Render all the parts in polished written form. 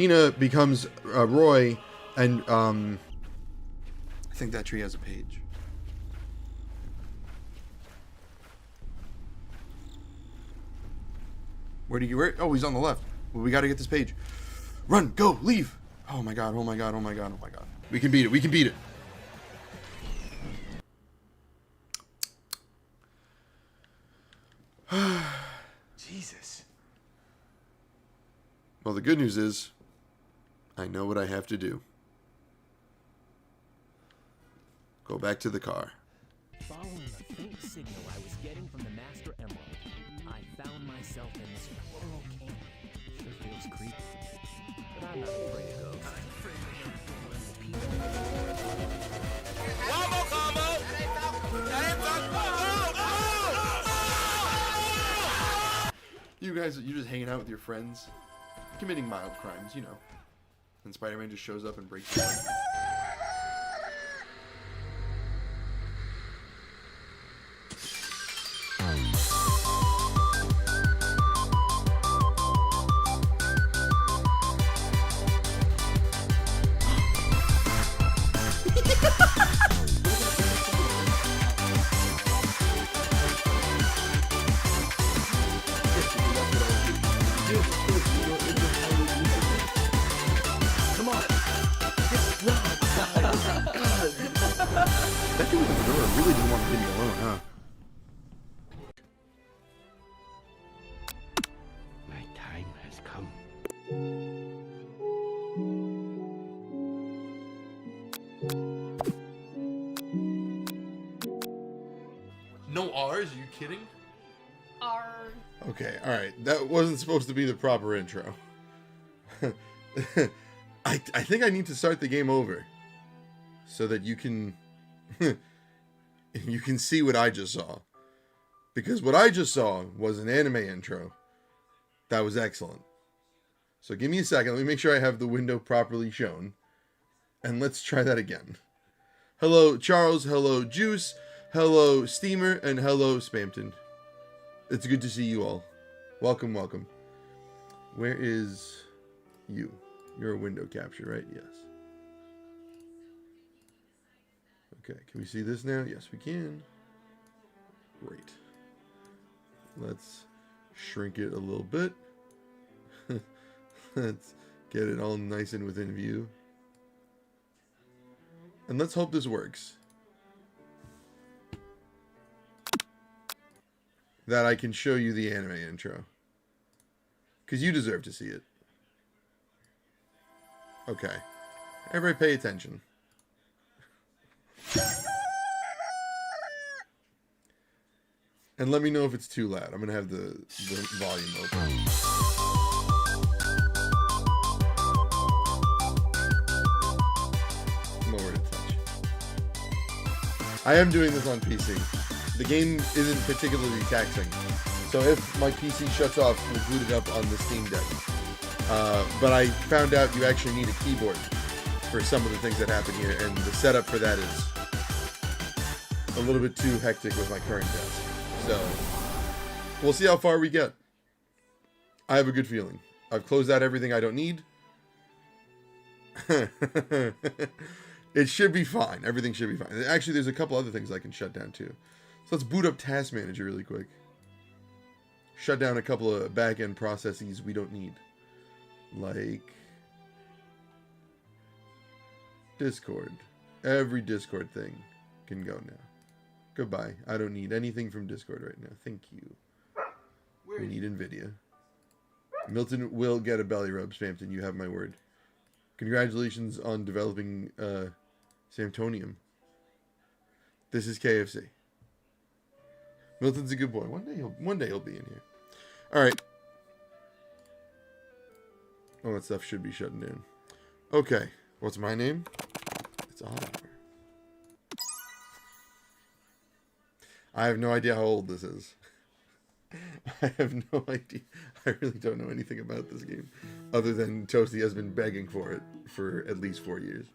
Tina becomes Roy, and I think that tree has a page. Where? Oh, he's on the left. Well, we got to get this page. Run, go, leave. Oh my god, oh my god, oh my god, oh my god. We can beat it, we can beat it. Jesus. Well, the good news is, I know what I have to do. Go back to the car. Following the faint signal I was getting from the Master Emerald, I found myself in this coral canyon. Sure feels creepy, but I'm not afraid of ghosts. Wombo combo! You're just hanging out with your friends, committing mild crimes, you know. And Spider-Man just shows up and breaks it. That dude with the door really didn't want to leave me alone, huh? My time has come. No R's? Are you kidding? R. Okay, alright. That wasn't supposed to be the proper intro. I think I need to start the game over. So that you can... you can see what I just saw. Because what I just saw was an anime intro. That was excellent. So give me a second. Let me make sure I have the window properly shown. And let's try that again. Hello, Charles. Hello, Juice. Hello, Steamer. And hello, Spampton. It's good to see you all. Welcome, welcome. Where is you? You're a window capture, right? Yes. Okay, can we see this now? Yes, we can. Great. Let's shrink it a little bit. Let's get it all nice and within view. And let's hope this works. That I can show you the anime intro. Because you deserve to see it. Okay. Everybody pay attention. And let me know if it's too loud. I'm going to have the volume open. Lower to touch. I am doing this on PC. The game isn't particularly taxing. So if my PC shuts off, we'll boot it up on the Steam Deck. But I found out you actually need a keyboard for some of the things that happen here, and the setup for that is a little bit too hectic with my current desk. So, we'll see how far we get. I have a good feeling. I've closed out everything I don't need. It should be fine. Everything should be fine. Actually, there's a couple other things I can shut down too. So let's boot up Task Manager really quick. Shut down a couple of back-end processes we don't need. Like Discord. Every Discord thing can go now. Goodbye. I don't need anything from Discord right now. Thank you. We need NVIDIA. Milton will get a belly rub, Spampton. You have my word. Congratulations on developing Samtonium. This is KFC. Milton's a good boy. One day he'll be in here. All right. All that stuff should be shutting down. Okay. What's my name? It's OddHour. I have no idea how old this is. I have no idea. I really don't know anything about this game. Other than Toasty has been begging for it for at least 4 years.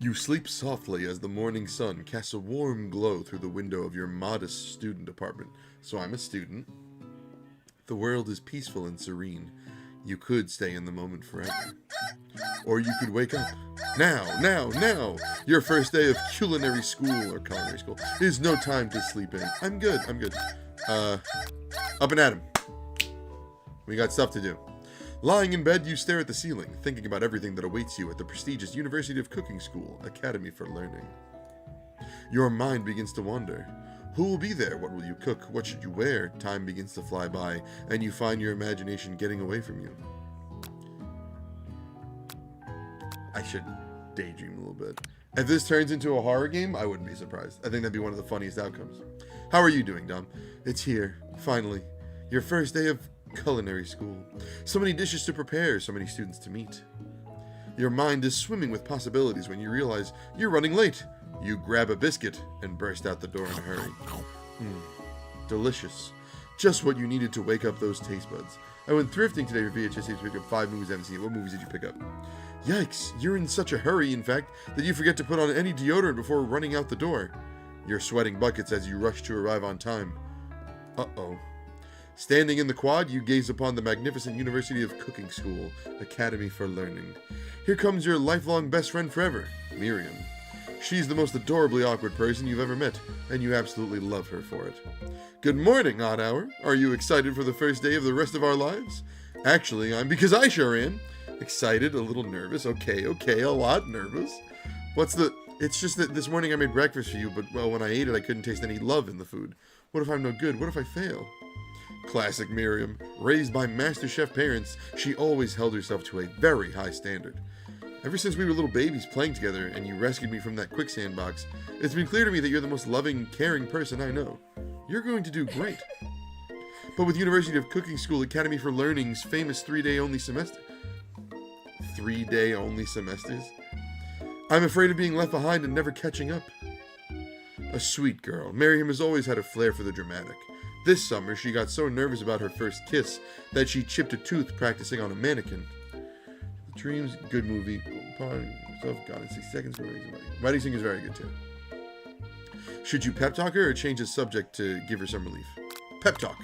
You sleep softly as the morning sun casts a warm glow through the window of your modest student apartment. So I'm a student. The world is peaceful and serene. You could stay in the moment forever. Or you could wake up. Now. Your first day of culinary school or culinary school is no time to sleep in. I'm good. Up and at 'em. We got stuff to do. Lying in bed, you stare at the ceiling, thinking about everything that awaits you at the prestigious University of Cooking School, Academy for Learning. Your mind begins to wander. Who will be there? What will you cook? What should you wear? Time begins to fly by, and you find your imagination getting away from you. I should daydream a little bit. If this turns into a horror game, I wouldn't be surprised. I think that'd be one of the funniest outcomes. How are you doing, Dom? It's here, finally. Your first day of culinary school. So many dishes to prepare, so many students to meet. Your mind is swimming with possibilities when you realize you're running late. You grab a biscuit and burst out the door in a hurry. Delicious. Just what you needed to wake up those taste buds. I went thrifting today for VHS to pick up 5 movies I haven't seen. What movies did you pick up? Yikes, you're in such a hurry, in fact, that you forget to put on any deodorant before running out the door. You're sweating buckets as you rush to arrive on time. Uh-oh. Standing in the quad, you gaze upon the magnificent University of Cooking School, Academy for Learning. Here comes your lifelong best friend forever, Miriam. She's the most adorably awkward person you've ever met, and you absolutely love her for it. Good morning, OddHour. Are you excited for the first day of the rest of our lives? Actually, because I sure am. Excited, a little nervous. Okay, a lot nervous. It's just that this morning I made breakfast for you, but, well, when I ate it, I couldn't taste any love in the food. What if I'm no good? What if I fail? Classic Miriam. Raised by master chef parents, she always held herself to a very high standard. Ever since we were little babies playing together and you rescued me from that quicksand box, it's been clear to me that you're the most loving, caring person I know. You're going to do great. But with University of Cooking School Academy for Learning's famous 3-day-only semester... 3-day-only semesters? I'm afraid of being left behind and never catching up. A sweet girl, Miriam has always had a flair for the dramatic. This summer, she got so nervous about her first kiss that she chipped a tooth practicing on a mannequin. Dreams, good movie. God in 6 seconds. Wedding Singer is very good too. Should you pep talk her or change the subject to give her some relief? Pep talk.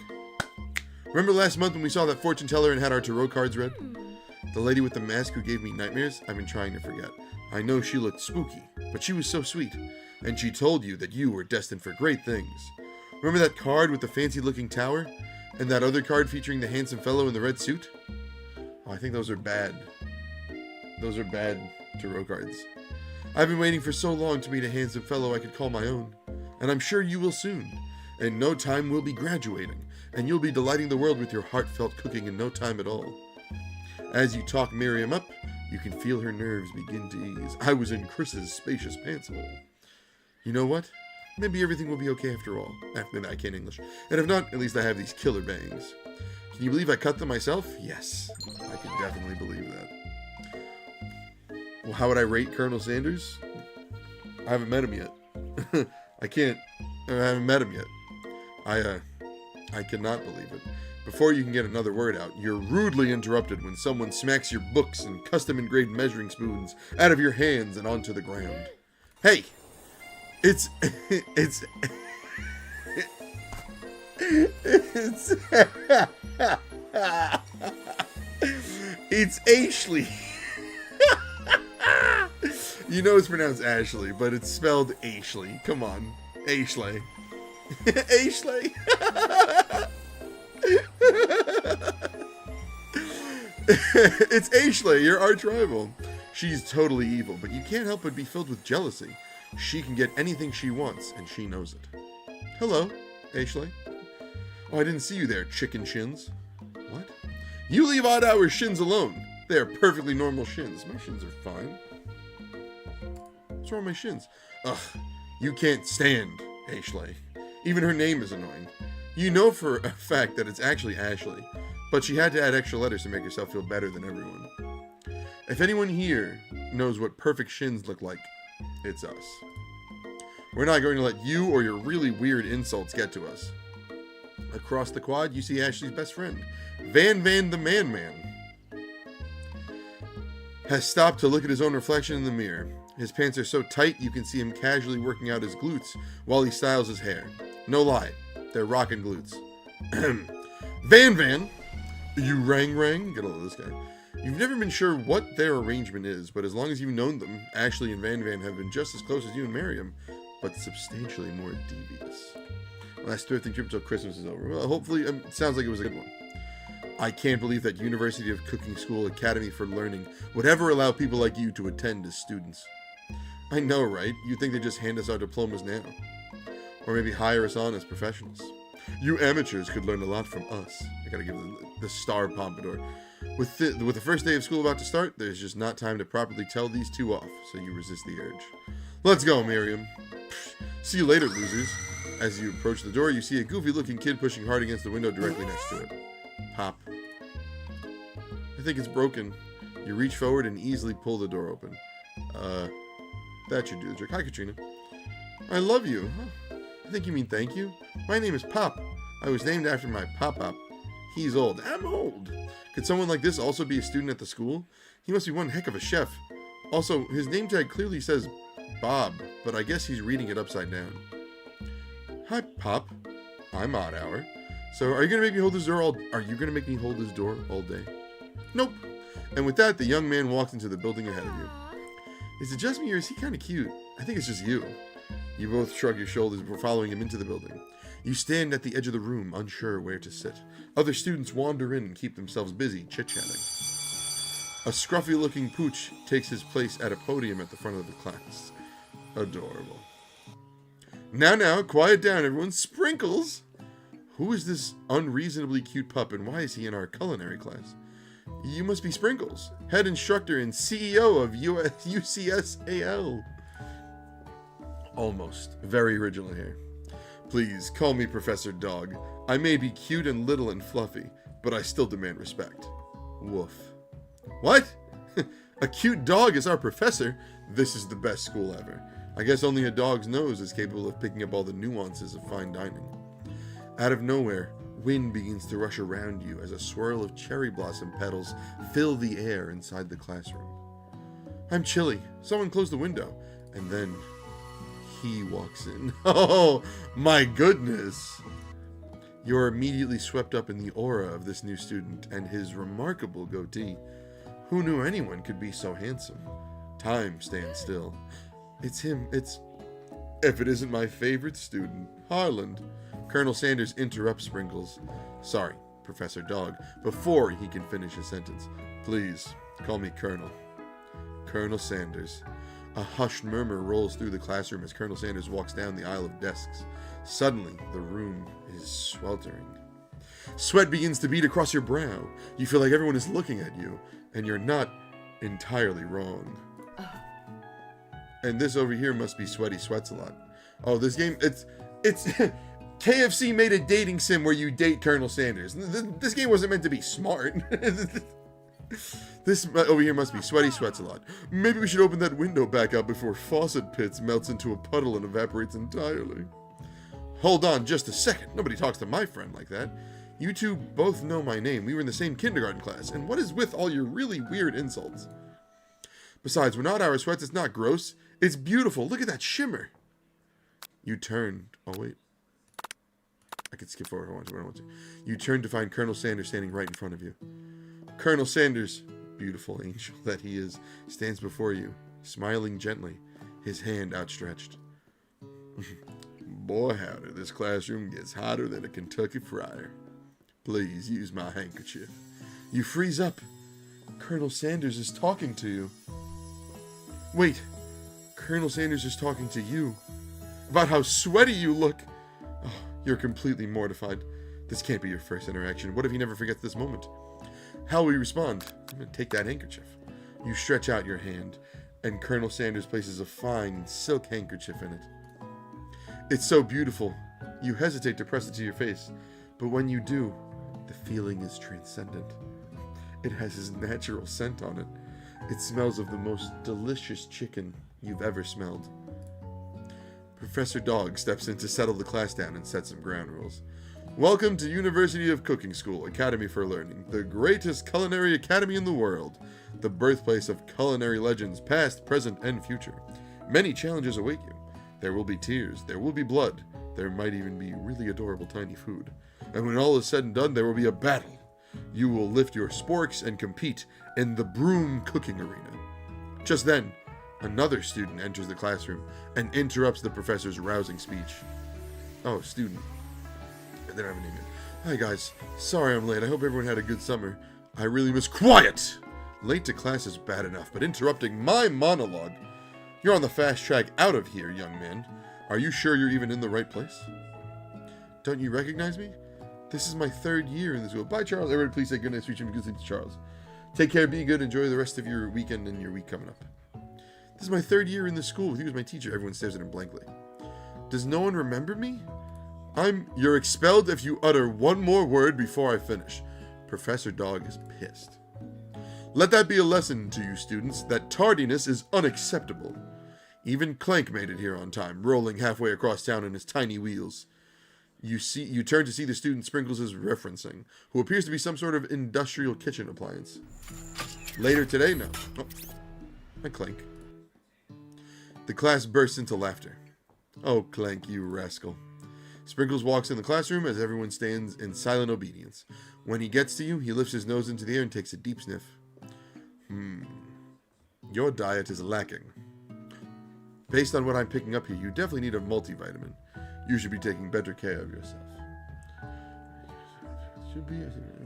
Remember last month when we saw that fortune teller and had our tarot cards read? The lady with the mask who gave me nightmares? I've been trying to forget. I know she looked spooky, but she was so sweet. And she told you that you were destined for great things. Remember that card with the fancy-looking tower? And that other card featuring the handsome fellow in the red suit? Oh, I think those are bad. Those are bad tarot cards. I've been waiting for so long to meet a handsome fellow I could call my own. And I'm sure you will soon. In no time we'll be graduating. And you'll be delighting the world with your heartfelt cooking in no time at all. As you talk Miriam up, you can feel her nerves begin to ease. I was in Chris's spacious pants hole. You know what? Maybe everything will be okay after all. Maybe I can't English. And if not, at least I have these killer bangs. Can you believe I cut them myself? Yes, I can definitely believe that. Well, how would I rate Colonel Sanders? I haven't met him yet. I haven't met him yet. I cannot believe it. Before you can get another word out, you're rudely interrupted when someone smacks your books and custom-engraved measuring spoons out of your hands and onto the ground. Hey! It's Ashley. You know it's pronounced Ashley, but it's spelled Ashley. Come on. Ashley. Ashley. It's Ashley, your arch rival. She's totally evil, but you can't help but be filled with jealousy. She can get anything she wants, and she knows it. Hello, Ashley. Oh, I didn't see you there, chicken shins. What? You leave OddHour shins alone. They are perfectly normal shins. My shins are fine. What's wrong with my shins? Ugh, you can't stand Ashley. Even her name is annoying. You know for a fact that it's actually Ashley, but she had to add extra letters to make herself feel better than everyone. If anyone here knows what perfect shins look like, it's us. We're not going to let you or your really weird insults get to us. Across the quad, you see Ashley's best friend, Van the Man, has stopped to look at his own reflection in the mirror. His pants are so tight you can see him casually working out his glutes while he styles his hair. No lie, they're rockin' glutes. Van, You rang? Get a load of this guy. You've never been sure what their arrangement is, but as long as you've known them, Ashley and Van have been just as close as you and Miriam, but substantially more devious. Last thrifting trip till Christmas is over. Well, hopefully, it sounds like it was a good one. I can't believe that University of Cooking School Academy for Learning would ever allow people like you to attend as students. I know, right? You'd think they'd just hand us our diplomas now. Or maybe hire us on as professionals. You amateurs could learn a lot from us. I gotta give the star pompadour. With the first day of school about to start, there's just not time to properly tell these two off, so you resist the urge. Let's go, Miriam. See you later, losers. As you approach the door, you see a goofy-looking kid pushing hard against the window directly next to it. Pop. I think it's broken. You reach forward and easily pull the door open. That should do the trick. Hi, Katrina. I love you. Huh? I think you mean thank you. My name is Pop. I was named after my Pop-Pop. He's old. I'm old. Could someone like this also be a student at the school? He must be one heck of a chef. Also, his name tag clearly says Bob, but I guess he's reading it upside down. Hi, Pop. I'm OddHour. So, are you gonna make me hold this door all day? Nope. And with that, the young man walked into the building ahead of you. Is it just me, or is he kind of cute? I think it's just you. You both shrug your shoulders before following him into the building. You stand at the edge of the room, unsure where to sit. Other students wander in and keep themselves busy, chit-chatting. A scruffy-looking pooch takes his place at a podium at the front of the class. Adorable. Now, quiet down, everyone. Sprinkles! Who is this unreasonably cute pup, and why is he in our culinary class? You must be Sprinkles, head instructor and CEO of UCSAL. Almost. Very original here. Please, call me Professor Dog. I may be cute and little and fluffy, but I still demand respect. Woof. What? A cute dog is our professor? This is the best school ever. I guess only a dog's nose is capable of picking up all the nuances of fine dining. Out of nowhere, wind begins to rush around you as a swirl of cherry blossom petals fill the air inside the classroom. I'm chilly. Someone close the window. And then he walks in. Oh, my goodness. You're immediately swept up in the aura of this new student and his remarkable goatee. Who knew anyone could be so handsome? Time stands still. It's him. If it isn't my favorite student, Harland. Colonel Sanders interrupts Sprinkles. Sorry, Professor Dog, before he can finish his sentence. Please, call me Colonel. Colonel Sanders. A hushed murmur rolls through the classroom as Colonel Sanders walks down the aisle of desks. Suddenly, the room is sweltering. Sweat begins to bead across your brow. You feel like everyone is looking at you, and you're not entirely wrong. And this over here must be Sweaty Sweats a Lot. Oh, this game, it's KFC made a dating sim where you date Colonel Sanders. This game wasn't meant to be smart. This over here must be Sweaty Sweats a Lot. Maybe we should open that window back up before Faucet Pits melts into a puddle and evaporates entirely. Hold on just a second. Nobody talks to my friend like that. You two both know my name. We were in the same kindergarten class. And what is with all your really weird insults? Besides, when OddHour sweats, it's not gross. It's beautiful. Look at that shimmer. You turn. Oh, wait. I could skip forward if I want to. You turn to find Colonel Sanders standing right in front of you. Colonel Sanders, beautiful angel that he is, stands before you, smiling gently, his hand outstretched. Boy, howdy, this classroom gets hotter than a Kentucky fryer. Please use my handkerchief. You freeze up. Colonel Sanders is talking to you. Wait, Colonel Sanders is talking to you about how sweaty you look. Oh, you're completely mortified. This can't be your first interaction. What if he never forgets this moment? How will you respond? I'm going to take that handkerchief. You stretch out your hand, and Colonel Sanders places a fine silk handkerchief in it. It's so beautiful. You hesitate to press it to your face, but when you do, the feeling is transcendent. It has his natural scent on it. It smells of the most delicious chicken you've ever smelled. Professor Dog steps in to settle the class down and set some ground rules. Welcome to University of Cooking School, Academy for Learning, the greatest culinary academy in the world, the birthplace of culinary legends past, present, and future. Many challenges await you. There will be tears, there will be blood, there might even be really adorable tiny food. And when all is said and done, there will be a battle. You will lift your sporks and compete in the broom cooking arena. Just then, another student enters the classroom and interrupts the professor's rousing speech. Oh, student. They don't have a name yet. Hi guys, sorry I'm late. I hope everyone had a good summer. I really miss quiet. Late to class is bad enough, but interrupting my monologue. You're on the fast track out of here, young man. Are you sure you're even in the right place? Don't you recognize me? This is my 3rd year in the school. Bye, Charles. Everybody, please say good night, sweet dreams, good sleep to Charles. Take care, be good, enjoy the rest of your weekend and your week coming up. This is my 3rd year in the school with you as my teacher. Everyone stares at him blankly. Does no one remember me? You're expelled if you utter one more word before I finish. Professor Dog is pissed. Let that be a lesson to you students that tardiness is unacceptable. Even Clank made it here on time, rolling halfway across town in his tiny wheels. You turn to see the student Sprinkles is referencing, who appears to be some sort of industrial kitchen appliance. Later today, no. Oh, hi, Clank. The class bursts into laughter. Oh, Clank, you rascal. Sprinkles walks in the classroom as everyone stands in silent obedience. When he gets to you, he lifts his nose into the air and takes a deep sniff. Your diet is lacking. Based on what I'm picking up here, you definitely need a multivitamin. You should be taking better care of yourself. Should be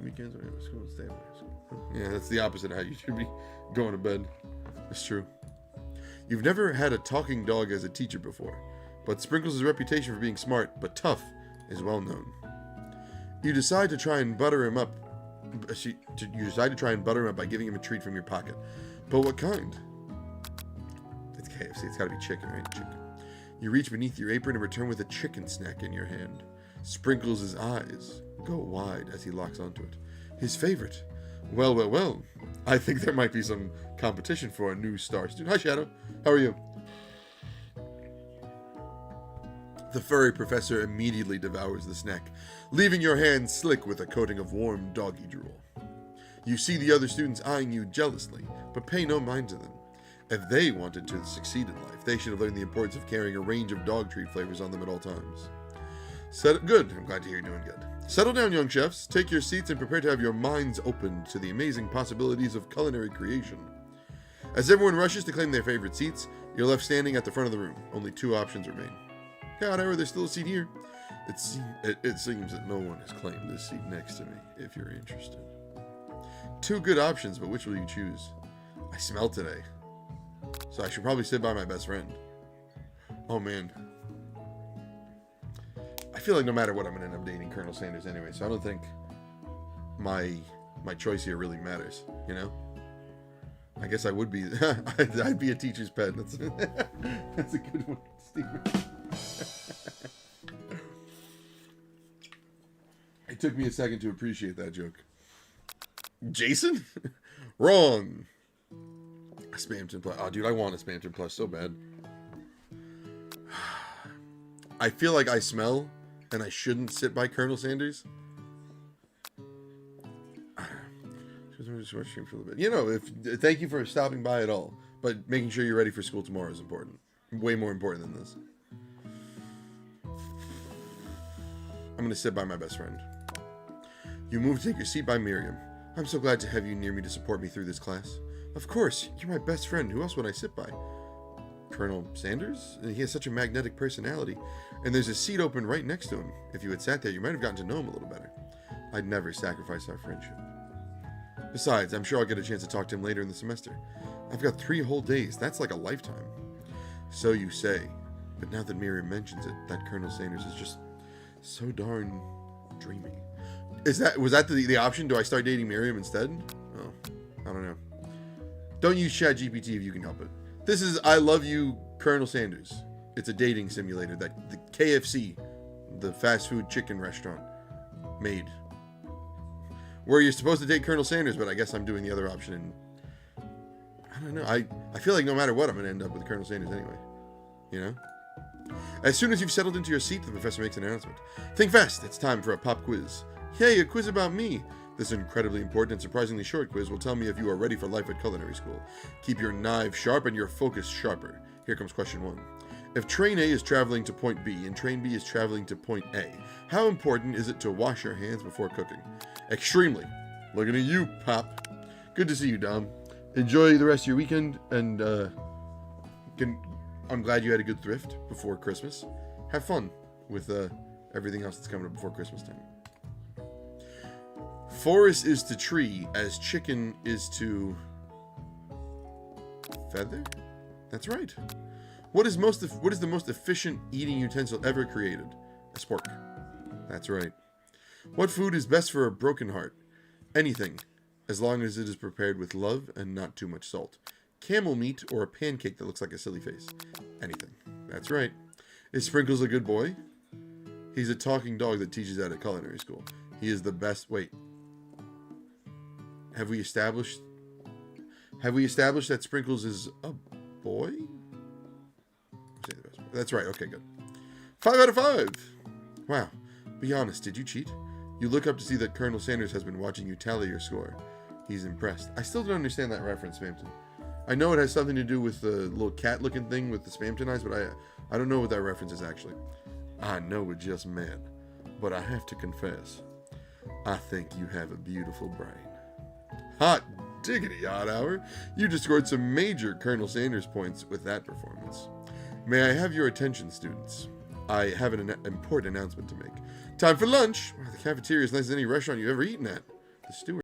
weekends when I have school, stay away from school. Yeah, that's the opposite of how you should be going to bed. It's true. You've never had a talking dog as a teacher before, but Sprinkles' reputation for being smart but tough is well known. You decide to try and butter him up. You decide to try and butter him up by giving him a treat from your pocket. But what kind? It's KFC. It's got to be chicken, right? Chicken. You reach beneath your apron and return with a chicken snack in your hand. Sprinkles' eyes go wide as he locks onto it. His favorite. Well, well, well. I think there might be some competition for a new star student. Hi, Shadow. How are you? The furry professor immediately devours the snack, leaving your hand slick with a coating of warm doggy drool. You see the other students eyeing you jealously, but pay no mind to them. If they wanted to succeed in life, they should have learned the importance of carrying a range of dog treat flavors on them at all times. Good. I'm glad to hear you're doing good. Settle down, young chefs. Take your seats and prepare to have your minds opened to the amazing possibilities of culinary creation. As everyone rushes to claim their favorite seats, you're left standing at the front of the room. Only 2 options remain. Hey, OddHour, there's still a seat here. It seems that no one has claimed this seat next to me, if you're interested. 2 good options, but which will you choose? I smell today, so I should probably sit by my best friend. Oh, man. I feel like no matter what, I'm going to end up dating Colonel Sanders anyway, so I don't think my choice here really matters, you know? I guess I would be... I'd be a teacher's pet. That's a good one, Steven. It took me a second to appreciate that joke. Jason? Wrong. Spamton Plus. Oh, dude, I want a Spamton Plus so bad. I feel like I smell, and I shouldn't sit by Colonel Sanders. You know, thank you for stopping by at all, but making sure you're ready for school tomorrow is important. Way more important than this. I'm going to sit by my best friend. You move to take your seat by Miriam. I'm so glad to have you near me to support me through this class. Of course, you're my best friend. Who else would I sit by? Colonel Sanders? He has such a magnetic personality. And there's a seat open right next to him. If you had sat there, you might have gotten to know him a little better. I'd never sacrifice our friendship. Besides, I'm sure I'll get a chance to talk to him later in the semester. I've got 3 whole days. That's like a lifetime. So you say. But now that Miriam mentions it, that Colonel Sanders is just so darn dreamy. Was that the option? Do I start dating Miriam instead? Oh, I don't know. Don't use ChatGPT if you can help it. This is I Love You, Colonel Sanders. It's a dating simulator that the KFC, the fast food chicken restaurant, made. Where you're supposed to date Colonel Sanders, but I guess I'm doing the other option. And I don't know. I feel like no matter what, I'm going to end up with Colonel Sanders anyway. You know? As soon as you've settled into your seat, the professor makes an announcement. Think fast. It's time for a pop quiz. Yay, a quiz about me. This incredibly important and surprisingly short quiz will tell me if you are ready for life at culinary school. Keep your knives sharp and your focus sharper. Here comes question 1. If train A is traveling to point B and train B is traveling to point A, how important is it to wash your hands before cooking? Extremely. Looking at you, Pop. Good to see you, Dom. Enjoy the rest of your weekend, and I'm glad you had a good thrift before Christmas. Have fun with everything else that's coming up before Christmas time. Forest is to tree as chicken is to feather? That's right. What is the most efficient eating utensil ever created? A spork. That's right. What food is best for a broken heart? Anything, as long as it is prepared with love and not too much salt. Camel meat or a pancake that looks like a silly face? Anything. That's right. Is Sprinkles a good boy? He's a talking dog that teaches at a culinary school. He is the best. Wait. Have we established that Sprinkles is a boy? That's right. Okay, good. 5 out of 5. Wow. Be honest. Did you cheat? You look up to see that Colonel Sanders has been watching you tally your score. He's impressed. I still don't understand that reference, Spamton. I know it has something to do with the little cat-looking thing with the Spamton eyes, but I don't know what that reference is actually. I know we're just men, but I have to confess, I think you have a beautiful brain. Hot diggity, OddHour. You just scored some major Colonel Sanders points with that performance. May I have your attention, students? I have an important announcement to make. Time for lunch. Wow, the cafeteria is nice as any restaurant you've ever eaten at. The steward.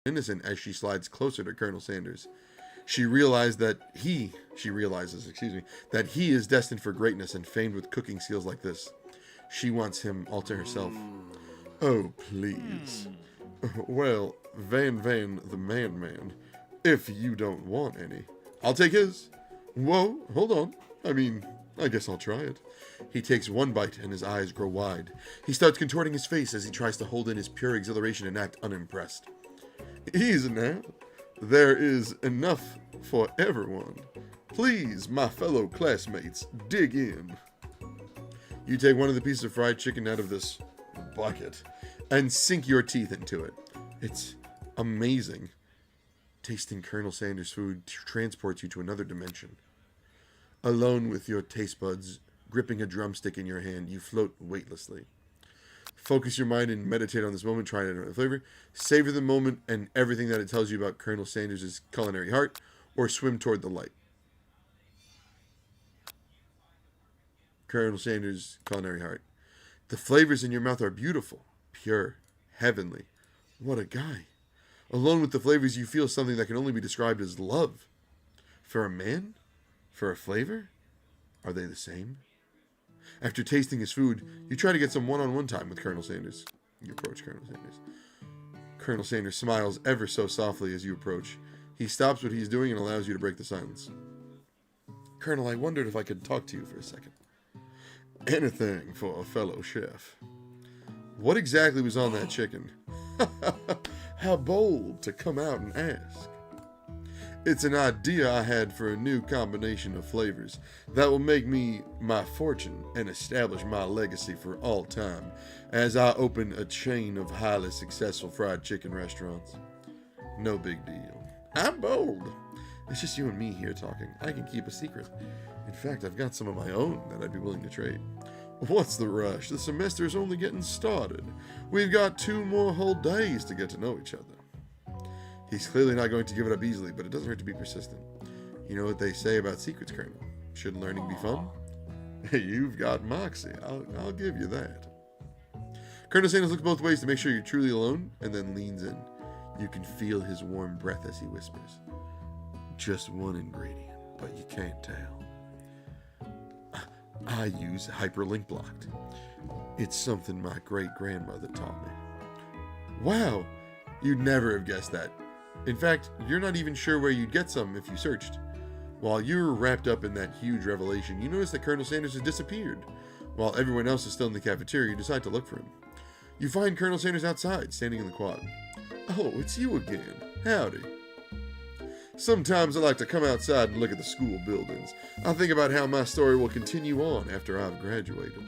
Innocent as she slides closer to Colonel Sanders. She realizes, that he is destined for greatness and famed with cooking skills like this. She wants him all to herself. Oh, please. Well, Van the man, if you don't want any. I'll take his. Whoa, hold on. I guess I'll try it. He takes one bite and his eyes grow wide. He starts contorting his face as he tries to hold in his pure exhilaration and act unimpressed. Easy now. There is enough for everyone. Please, my fellow classmates, dig in. You take one of the pieces of fried chicken out of this bucket and sink your teeth into it. It's amazing. Tasting Colonel Sanders' food transports you to another dimension. Alone with your taste buds, gripping a drumstick in your hand, you float weightlessly. Focus your mind and meditate on this moment. Try to identify the flavor. Savor the moment and everything that it tells you about Colonel Sanders' culinary heart, or swim toward the light. Colonel Sanders' culinary heart. The flavors in your mouth are beautiful, pure, heavenly. What a guy. Alone with the flavors, you feel something that can only be described as love. For a man? For a flavor? Are they the same? After tasting his food, you try to get some one-on-one time with Colonel Sanders. You approach Colonel Sanders. Colonel Sanders smiles ever so softly as you approach. He stops what he's doing and allows you to break the silence. Colonel, I wondered if I could talk to you for a second. Anything for a fellow chef. What exactly was on that chicken? How bold to come out and ask. It's an idea I had for a new combination of flavors that will make me my fortune and establish my legacy for all time as I open a chain of highly successful fried chicken restaurants. No big deal. I'm bold. It's just you and me here talking. I can keep a secret. In fact, I've got some of my own that I'd be willing to trade. What's the rush? The semester is only getting started. We've got 2 more whole days to get to know each other. He's clearly not going to give it up easily, but it doesn't hurt to be persistent. You know what they say about secrets, Colonel? Shouldn't learning be fun? You've got moxie. I'll give you that. Colonel Sanders looks both ways to make sure you're truly alone, and then leans in. You can feel his warm breath as he whispers. Just one ingredient, but you can't tell. I use hyperlink blocked. It's something my great-grandmother taught me. Wow! You'd never have guessed that. In fact, you're not even sure where you'd get some if you searched. While you were wrapped up in that huge revelation, you notice that Colonel Sanders has disappeared. While everyone else is still in the cafeteria, you decide to look for him. You find Colonel Sanders outside, standing in the quad. Oh, it's you again. Howdy. Sometimes I like to come outside and look at the school buildings. I think about how my story will continue on after I've graduated.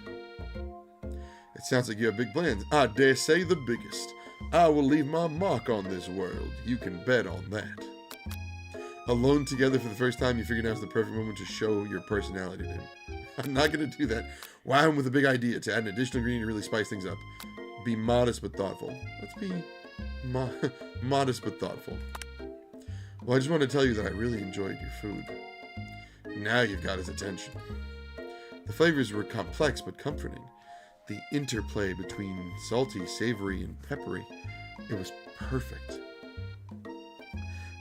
It sounds like you have big plans. I dare say the biggest. I will leave my mark on this world. You can bet on that. Alone together for the first time, you figure now's the perfect moment to show your personality to him. I'm not going to do that. Wow him with a big idea to add an additional ingredient to really spice things up. Be modest but thoughtful. Let's be modest but thoughtful. Well, I just want to tell you that I really enjoyed your food. Now you've got his attention. The flavors were complex but comforting. The interplay between salty, savory, and peppery, it was perfect.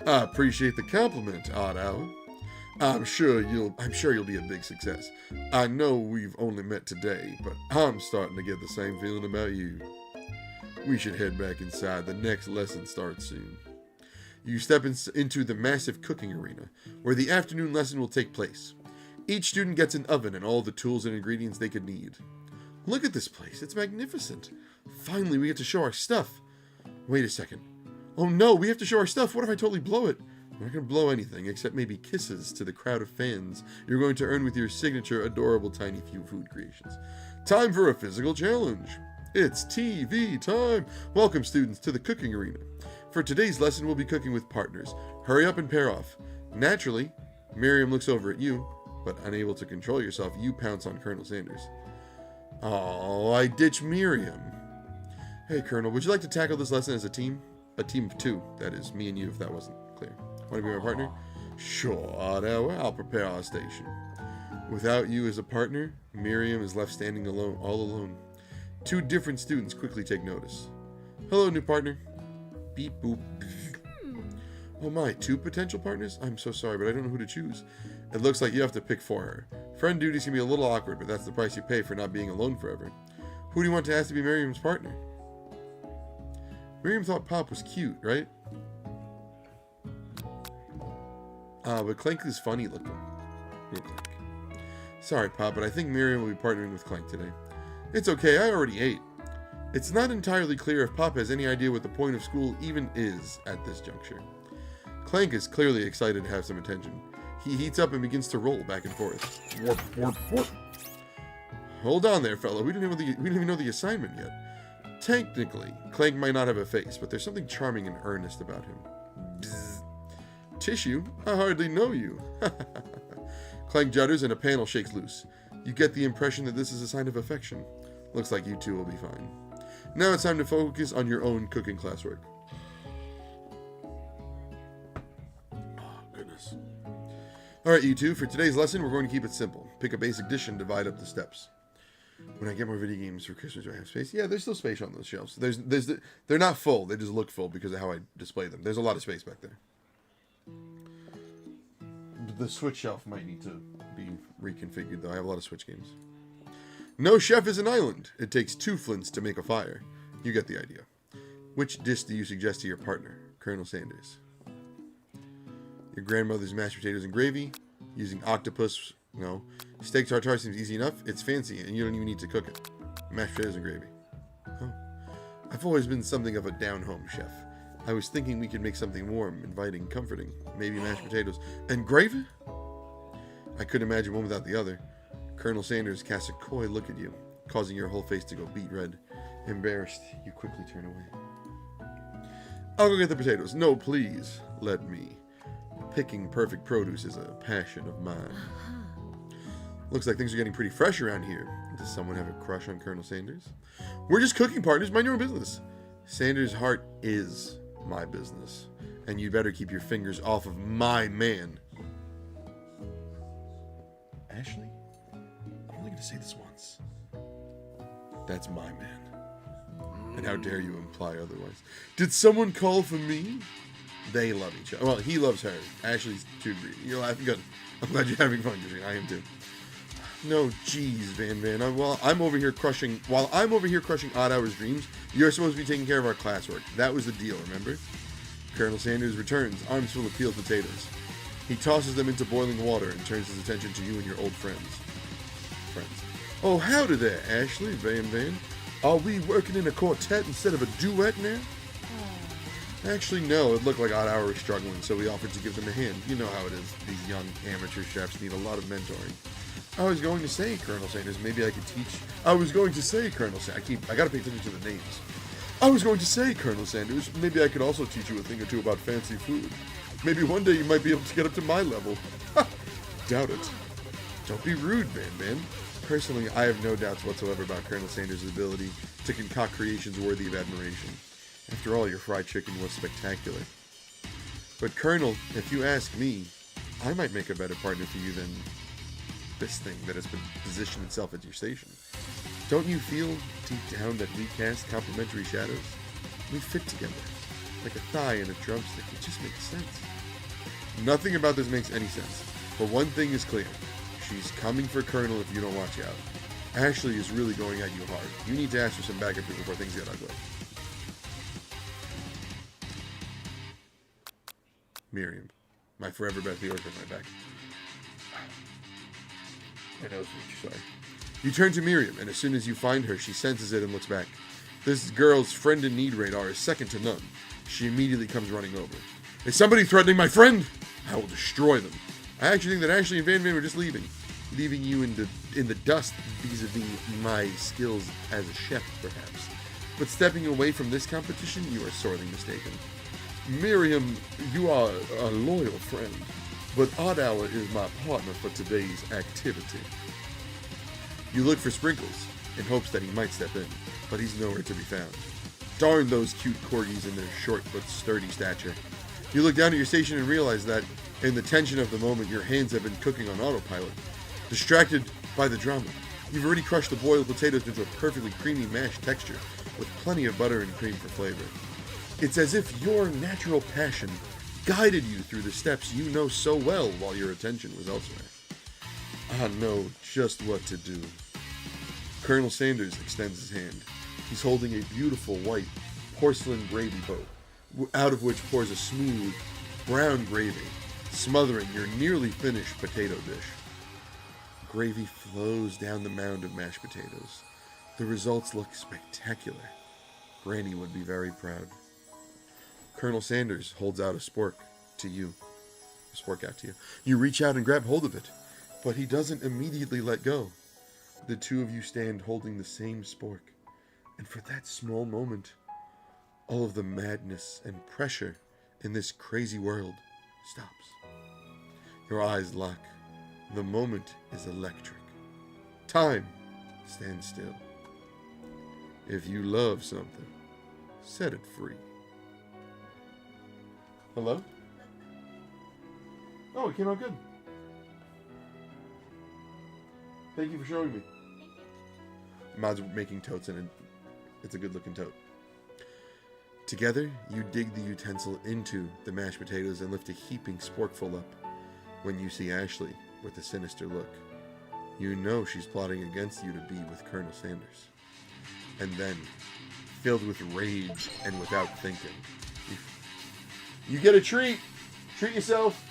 I appreciate the compliment, OddHour. I'm sure you'll be a big success. I know we've only met today, but I'm starting to get the same feeling about you. We should head back inside. The next lesson starts soon. You step into the massive cooking arena, where the afternoon lesson will take place. Each student gets an oven and all the tools and ingredients they could need. Look at this place. It's magnificent. Finally, we get to show our stuff. Wait a second. Oh no, we have to show our stuff. What if I totally blow it? I'm not going to blow anything except maybe kisses to the crowd of fans you're going to earn with your signature adorable tiny few food creations. Time for a physical challenge. It's TV time. Welcome, students, to the cooking arena. For today's lesson, we'll be cooking with partners. Hurry up and pair off. Naturally, Miriam looks over at you, but unable to control yourself, you pounce on Colonel Sanders. Oh, I ditch Miriam. Hey, Colonel, would you like to tackle this lesson as a team? A team of 2, that is, me and you, if that wasn't clear. Want to be my partner? Sure, OddHour, I'll prepare our station. Without you as a partner, Miriam is left standing alone, all alone. 2 different students quickly take notice. Hello, new partner. Beep, boop. Oh my, 2 potential partners? I'm so sorry, but I don't know who to choose. It looks like you have to pick for her. Friend duties can be a little awkward, but that's the price you pay for not being alone forever. Who do you want to ask to be Miriam's partner? Miriam thought Pop was cute, right? But Clank is funny looking. Clank. Sorry, Pop, but I think Miriam will be partnering with Clank today. It's okay, I already ate. It's not entirely clear if Pop has any idea what the point of school even is at this juncture. Clank is clearly excited to have some attention. He heats up and begins to roll back and forth. Warp, warp, warp. Hold on there, fella. We don't even know the assignment yet. Technically, Clank might not have a face, but there's something charming and earnest about him. Bzz. Tissue? I hardly know you. Clank judders and a panel shakes loose. You get the impression that this is a sign of affection. Looks like you two will be fine. Now it's time to focus on your own cooking classwork. Oh, goodness. Alright, you two, for today's lesson, we're going to keep it simple. Pick a basic dish and divide up the steps. When I get more video games for Christmas, do I have space? Yeah, there's still space on those shelves. They're not full. They just look full because of how I display them. There's a lot of space back there. The Switch shelf might need to be reconfigured, though. I have a lot of Switch games. No chef is an island. It takes 2 flints to make a fire. You get the idea. Which dish do you suggest to your partner? Colonel Sanders. Your grandmother's mashed potatoes and gravy. Using octopus. No. Steak tartare seems easy enough. It's fancy, and you don't even need to cook it. Mashed potatoes and gravy. Oh. I've always been something of a down-home chef. I was thinking we could make something warm, inviting, comforting. Maybe mashed potatoes. And gravy? I couldn't imagine one without the other. Colonel Sanders casts a coy look at you, causing your whole face to go beet red. Embarrassed, you quickly turn away. I'll go get the potatoes. No, please, let me. Picking perfect produce is a passion of mine. Looks like things are getting pretty fresh around here. Does someone have a crush on Colonel Sanders? We're just cooking partners, mind your own business. Sanders' heart is my business, and you better keep your fingers off of my man. Ashley? I'm only going to say this once. That's my man. And how dare you imply otherwise? Did someone call for me? They love each other. Well, he loves her. Ashley's too greedy. You're laughing good. I'm glad you're having fun, Katrina. I am too. No, jeez, Van. While I'm over here crushing OddHour's dreams, you're supposed to be taking care of our classwork. That was the deal, remember? Colonel Sanders returns, arms full of peeled potatoes. He tosses them into boiling water and turns his attention to you and your old friends. Oh, howdy there, Ashley, Van. Are we working in a quartet instead of a duet now? Actually, no. It looked like OddHour was struggling, so we offered to give them a hand. You know how it is. These young amateur chefs need a lot of mentoring. I was going to say, Colonel Sanders, maybe I could teach... I gotta pay attention to the names. I was going to say, Colonel Sanders, maybe I could also teach you a thing or two about fancy food. Maybe one day you might be able to get up to my level. Doubt it. Don't be rude, Van. Personally, I have no doubts whatsoever about Colonel Sanders' ability to concoct creations worthy of admiration. After all, your fried chicken was spectacular. But Colonel, if you ask me, I might make a better partner for you than this thing that has positioned itself at your station. Don't you feel deep down that we cast complementary shadows? We fit together, like a thigh and a drumstick. It just makes sense. Nothing about this makes any sense, but one thing is clear. She's coming for Colonel if you don't watch out. Ashley is really going at you hard. You need to ask for some backup here before things get ugly. Miriam, my forever Beth York on my back. I know, sorry. You turn to Miriam, and as soon as you find her, she senses it and looks back. This girl's friend in need radar is second to none. She immediately comes running over. Is somebody threatening my friend? I will destroy them. I actually think that Ashley and Van were just leaving you in the dust vis-a-vis my skills as a chef, perhaps. But stepping away from this competition, you are sorely mistaken. Miriam, you are a loyal friend, but OddHour is my partner for today's activity. You look for Sprinkles in hopes that he might step in, but he's nowhere to be found. Darn those cute corgis in their short but sturdy stature. You look down at your station and realize that, in the tension of the moment, your hands have been cooking on autopilot. Distracted by the drama, you've already crushed the boiled potatoes into a perfectly creamy mashed texture, with plenty of butter and cream for flavor. It's as if your natural passion guided you through the steps you know so well while your attention was elsewhere. I know just what to do. Colonel Sanders extends his hand. He's holding a beautiful white porcelain gravy boat, out of which pours a smooth, brown gravy, smothering your nearly finished potato dish. Gravy flows down the mound of mashed potatoes. The results look spectacular. Granny would be very proud. Colonel Sanders holds out a spork to you. A spork out to you. You reach out and grab hold of it, but he doesn't immediately let go. The two of you stand holding the same spork, and for that small moment, all of the madness and pressure in this crazy world stops. Your eyes lock. The moment is electric. Time stands still. If you love something, set it free. Hello? Oh, it came out good. Thank you for showing me. Maud's making totes, and it's a good-looking tote. Together, you dig the utensil into the mashed potatoes and lift a heaping sporkful up. When you see Ashley with a sinister look, you know she's plotting against you to be with Colonel Sanders. And then, filled with rage and without thinking, you get a treat! Treat yourself!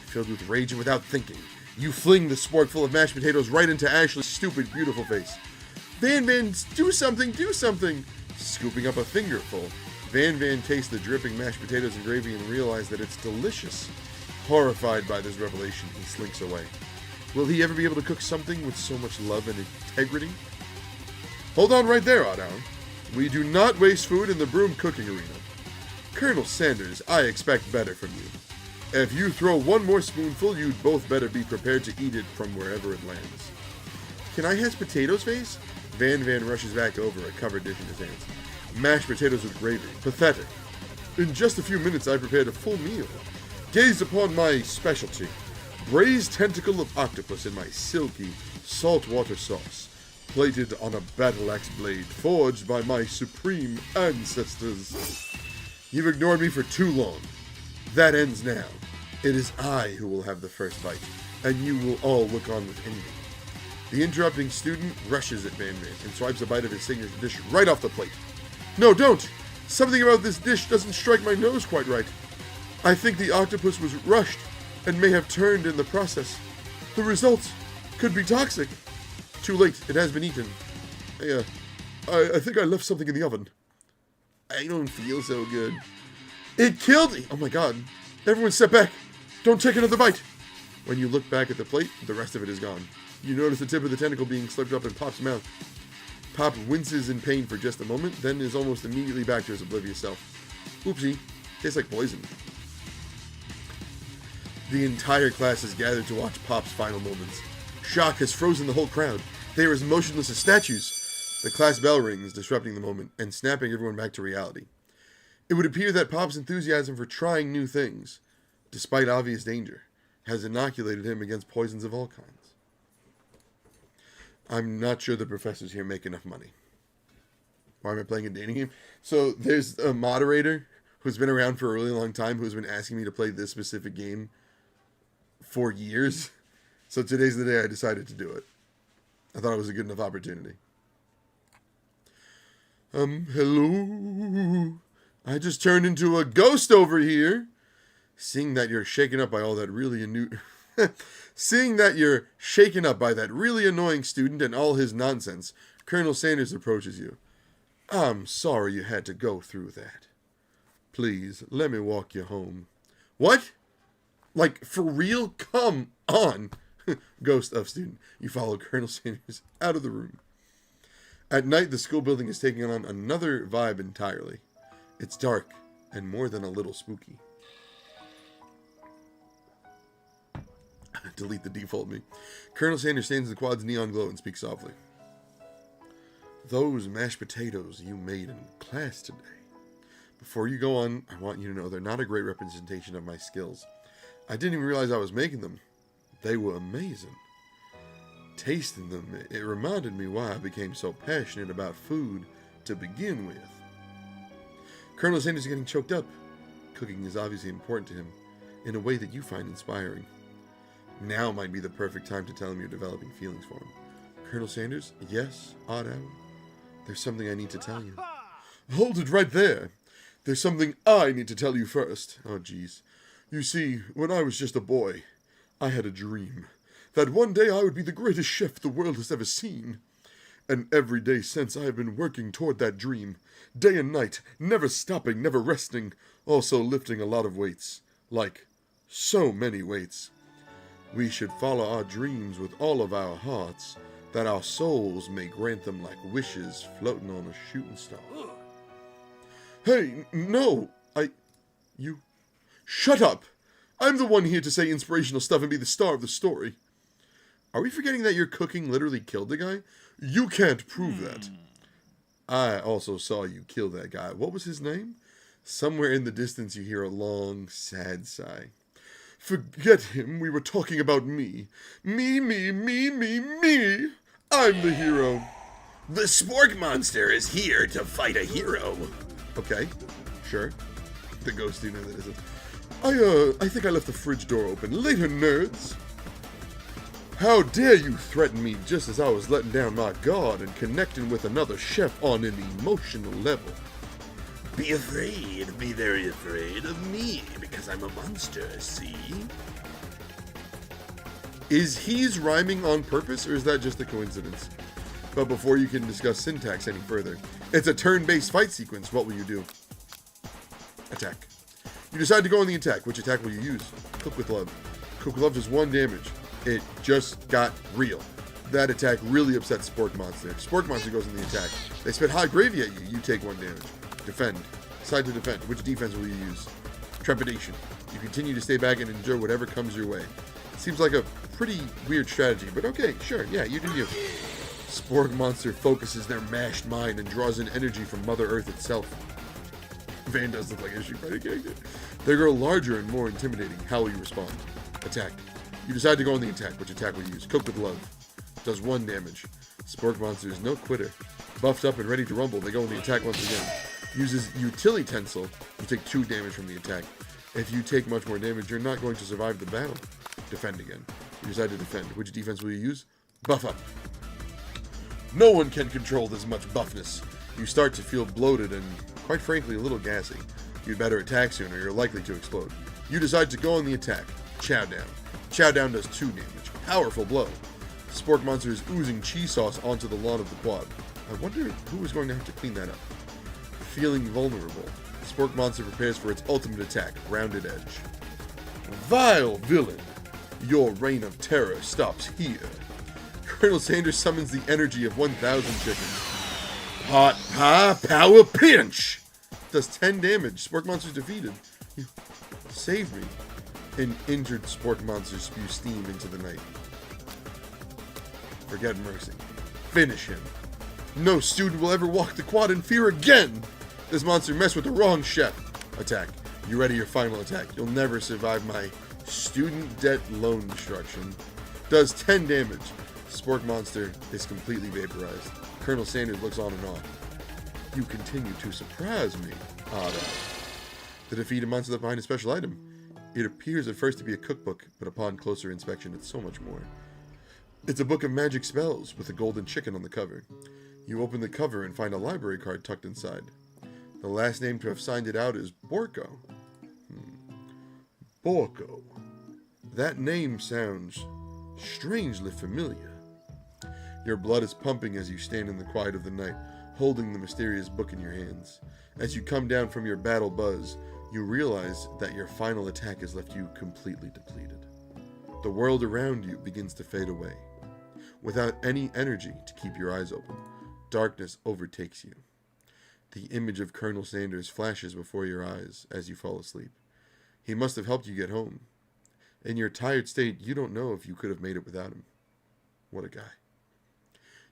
Filled with rage and without thinking, you fling the sporkful of mashed potatoes right into Ashley's stupid, beautiful face. Van, do something, do something! Scooping up a fingerful, Van tastes the dripping mashed potatoes and gravy and realizes that it's delicious. Horrified by this revelation, he slinks away. Will he ever be able to cook something with so much love and integrity? Hold on right there, OddHour. We do not waste food in the broom cooking arena. Colonel Sanders, I expect better from you. If you throw one more spoonful, you'd both better be prepared to eat it from wherever it lands. Can I has potatoes, face? Van rushes back over a covered dish in his hands. Mashed potatoes with gravy. Pathetic. In just a few minutes, I prepared a full meal. Gaze upon my specialty. Braised tentacle of octopus in my silky, saltwater sauce, plated on a battle-axe blade forged by my supreme ancestors. You've ignored me for too long. That ends now. It is I who will have the first bite, and you will all look on with envy. The interrupting student rushes at Van and swipes a bite of his signature dish right off the plate. No, don't! Something about this dish doesn't strike my nose quite right. I think the octopus was rushed and may have turned in the process. The result could be toxic. Too late, it has been eaten. I think I left something in the oven. I don't feel so good. It killed me! Oh my god. Everyone step back. Don't take another bite. When you look back at the plate, the rest of it is gone. You notice the tip of the tentacle being slipped up in Pop's mouth. Pop winces in pain for just a moment, then is almost immediately back to his oblivious self. Oopsie. Tastes like poison. The entire class is gathered to watch Pop's final moments. Shock has frozen the whole crowd. They are as motionless as statues. The class bell rings, disrupting the moment, and snapping everyone back to reality. It would appear that Pop's enthusiasm for trying new things, despite obvious danger, has inoculated him against poisons of all kinds. I'm not sure the professors here make enough money. Why am I playing a dating game? So there's a moderator who's been around for a really long time who's been asking me to play this specific game for years. So today's the day I decided to do it. I thought it was a good enough opportunity. Hello? I just turned into a ghost over here. Seeing that you're shaken up by all that really Seeing that you're shaken up by that really annoying student and all his nonsense, Colonel Sanders approaches you. I'm sorry you had to go through that. Please, let me walk you home. What? Like, for real? Come on. Ghost of student. You follow Colonel Sanders out of the room. At night, the school building is taking on another vibe entirely. It's dark and more than a little spooky. Delete the default me. Colonel Sanders stands in the quad's neon glow and speaks softly. Those mashed potatoes you made in class today. Before you go on, I want you to know they're not a great representation of my skills. I didn't even realize I was making them. They were amazing. Tasting them, it reminded me why I became so passionate about food to begin with. Colonel Sanders is getting choked up. Cooking is obviously important to him in a way that you find inspiring. Now might be the perfect time to tell him you're developing feelings for him. Colonel Sanders, yes, OddHour, there's something I need to tell you. Hold it right there. There's something I need to tell you first. Oh, geez. You see, when I was just a boy, I had a dream that one day I would be the greatest chef the world has ever seen. And every day since I have been working toward that dream, day and night, never stopping, never resting, also lifting a lot of weights. Like, so many weights. We should follow our dreams with all of our hearts, that our souls may grant them like wishes floating on a shooting star. Hey, no, you, shut up! I'm the one here to say inspirational stuff and be the star of the story. Are we forgetting that your cooking literally killed the guy? You can't prove that. I also saw you kill that guy. What was his name? Somewhere in the distance you hear a long, sad sigh. Forget him. We were talking about me. Me. I'm the hero. The Spork Monster is here to fight a hero. Okay, sure. The ghost, you know that isn't. I think I left the fridge door open. Later, nerds. How dare you threaten me just as I was letting down my guard and connecting with another chef on an emotional level? Be afraid, be very afraid of me, because I'm a monster, see? Is he's rhyming on purpose, or is that just a coincidence? But before you can discuss syntax any further, it's a turn-based fight sequence. What will you do? Attack. You decide to go on the attack. Which attack will you use? Cook with love. Cook with love does 1 damage. It just got real. That attack really upsets Spork Monster. Spork Monster goes on the attack. They spit high gravy at you. You take 1 damage. Defend. Decide to defend. Which defense will you use? Trepidation. You continue to stay back and endure whatever comes your way. Seems like a pretty weird strategy, but okay, sure, yeah, you do you. Spork Monster focuses their mashed mind and draws in energy from Mother Earth itself. Van does look like a Street Fighter character. They grow larger and more intimidating. How will you respond? Attack. You decide to go on the attack. Which attack will you use? Cook with love. Does 1 damage. Spork Monster is no quitter. Buffed up and ready to rumble, they go on the attack once again. Uses Utility Tensile. You take 2 damage from the attack. If you take much more damage, you're not going to survive the battle. Defend again. You decide to defend. Which defense will you use? Buff up. No one can control this much buffness. You start to feel bloated and, quite frankly, a little gassy. You'd better attack soon or you're likely to explode. You decide to go on the attack. Chow down. Chow down does 2 damage. Powerful blow. Spork Monster is oozing cheese sauce onto the lawn of the quad. I wonder who is going to have to clean that up. Feeling vulnerable, Spork Monster prepares for its ultimate attack, Rounded Edge. Vile villain! Your reign of terror stops here. Colonel Sanders summons the energy of 1,000 chickens. Hot pie power pinch! Does 10 damage. Spork Monster's defeated. You save me. An injured Spork Monster spews steam into the night. Forget mercy. Finish him. No student will ever walk the quad in fear again! This monster messed with the wrong chef. Attack. You ready your final attack. You'll never survive my student debt loan destruction. Does 10 damage. Spork Monster is completely vaporized. Colonel Sanders looks on in awe. You continue to surprise me, OddHour. The defeated monster left behind a special item. It appears at first to be a cookbook, but upon closer inspection it's so much more. It's a book of magic spells with a golden chicken on the cover. You open the cover and find a library card tucked inside. The last name to have signed it out is Borko. Borko. That name sounds strangely familiar. Your blood is pumping as you stand in the quiet of the night, holding the mysterious book in your hands. As you come down from your battle buzz, you realize that your final attack has left you completely depleted. The world around you begins to fade away. Without any energy to keep your eyes open, darkness overtakes you. The image of Colonel Sanders flashes before your eyes as you fall asleep. He must have helped you get home. In your tired state, you don't know if you could have made it without him. What a guy.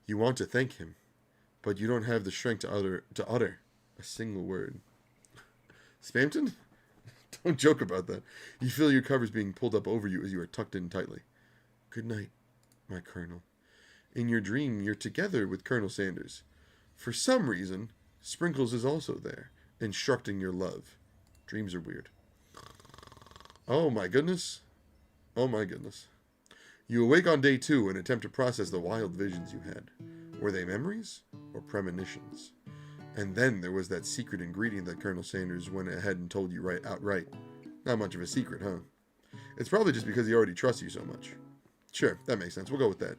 You want to thank him, but you don't have the strength to utter a single word. Spamton? Don't joke about that. You feel your covers being pulled up over you as you are tucked in tightly. Good night, my Colonel. In your dream, you're together with Colonel Sanders. For some reason, Sprinkles is also there, instructing your love. Dreams are weird. Oh my goodness. Oh my goodness. You awake on day 2 and attempt to process the wild visions you had. Were they memories or premonitions? And then there was that secret ingredient that Colonel Sanders went ahead and told you outright. Not much of a secret, huh? It's probably just because he already trusts you so much. Sure, that makes sense. We'll go with that.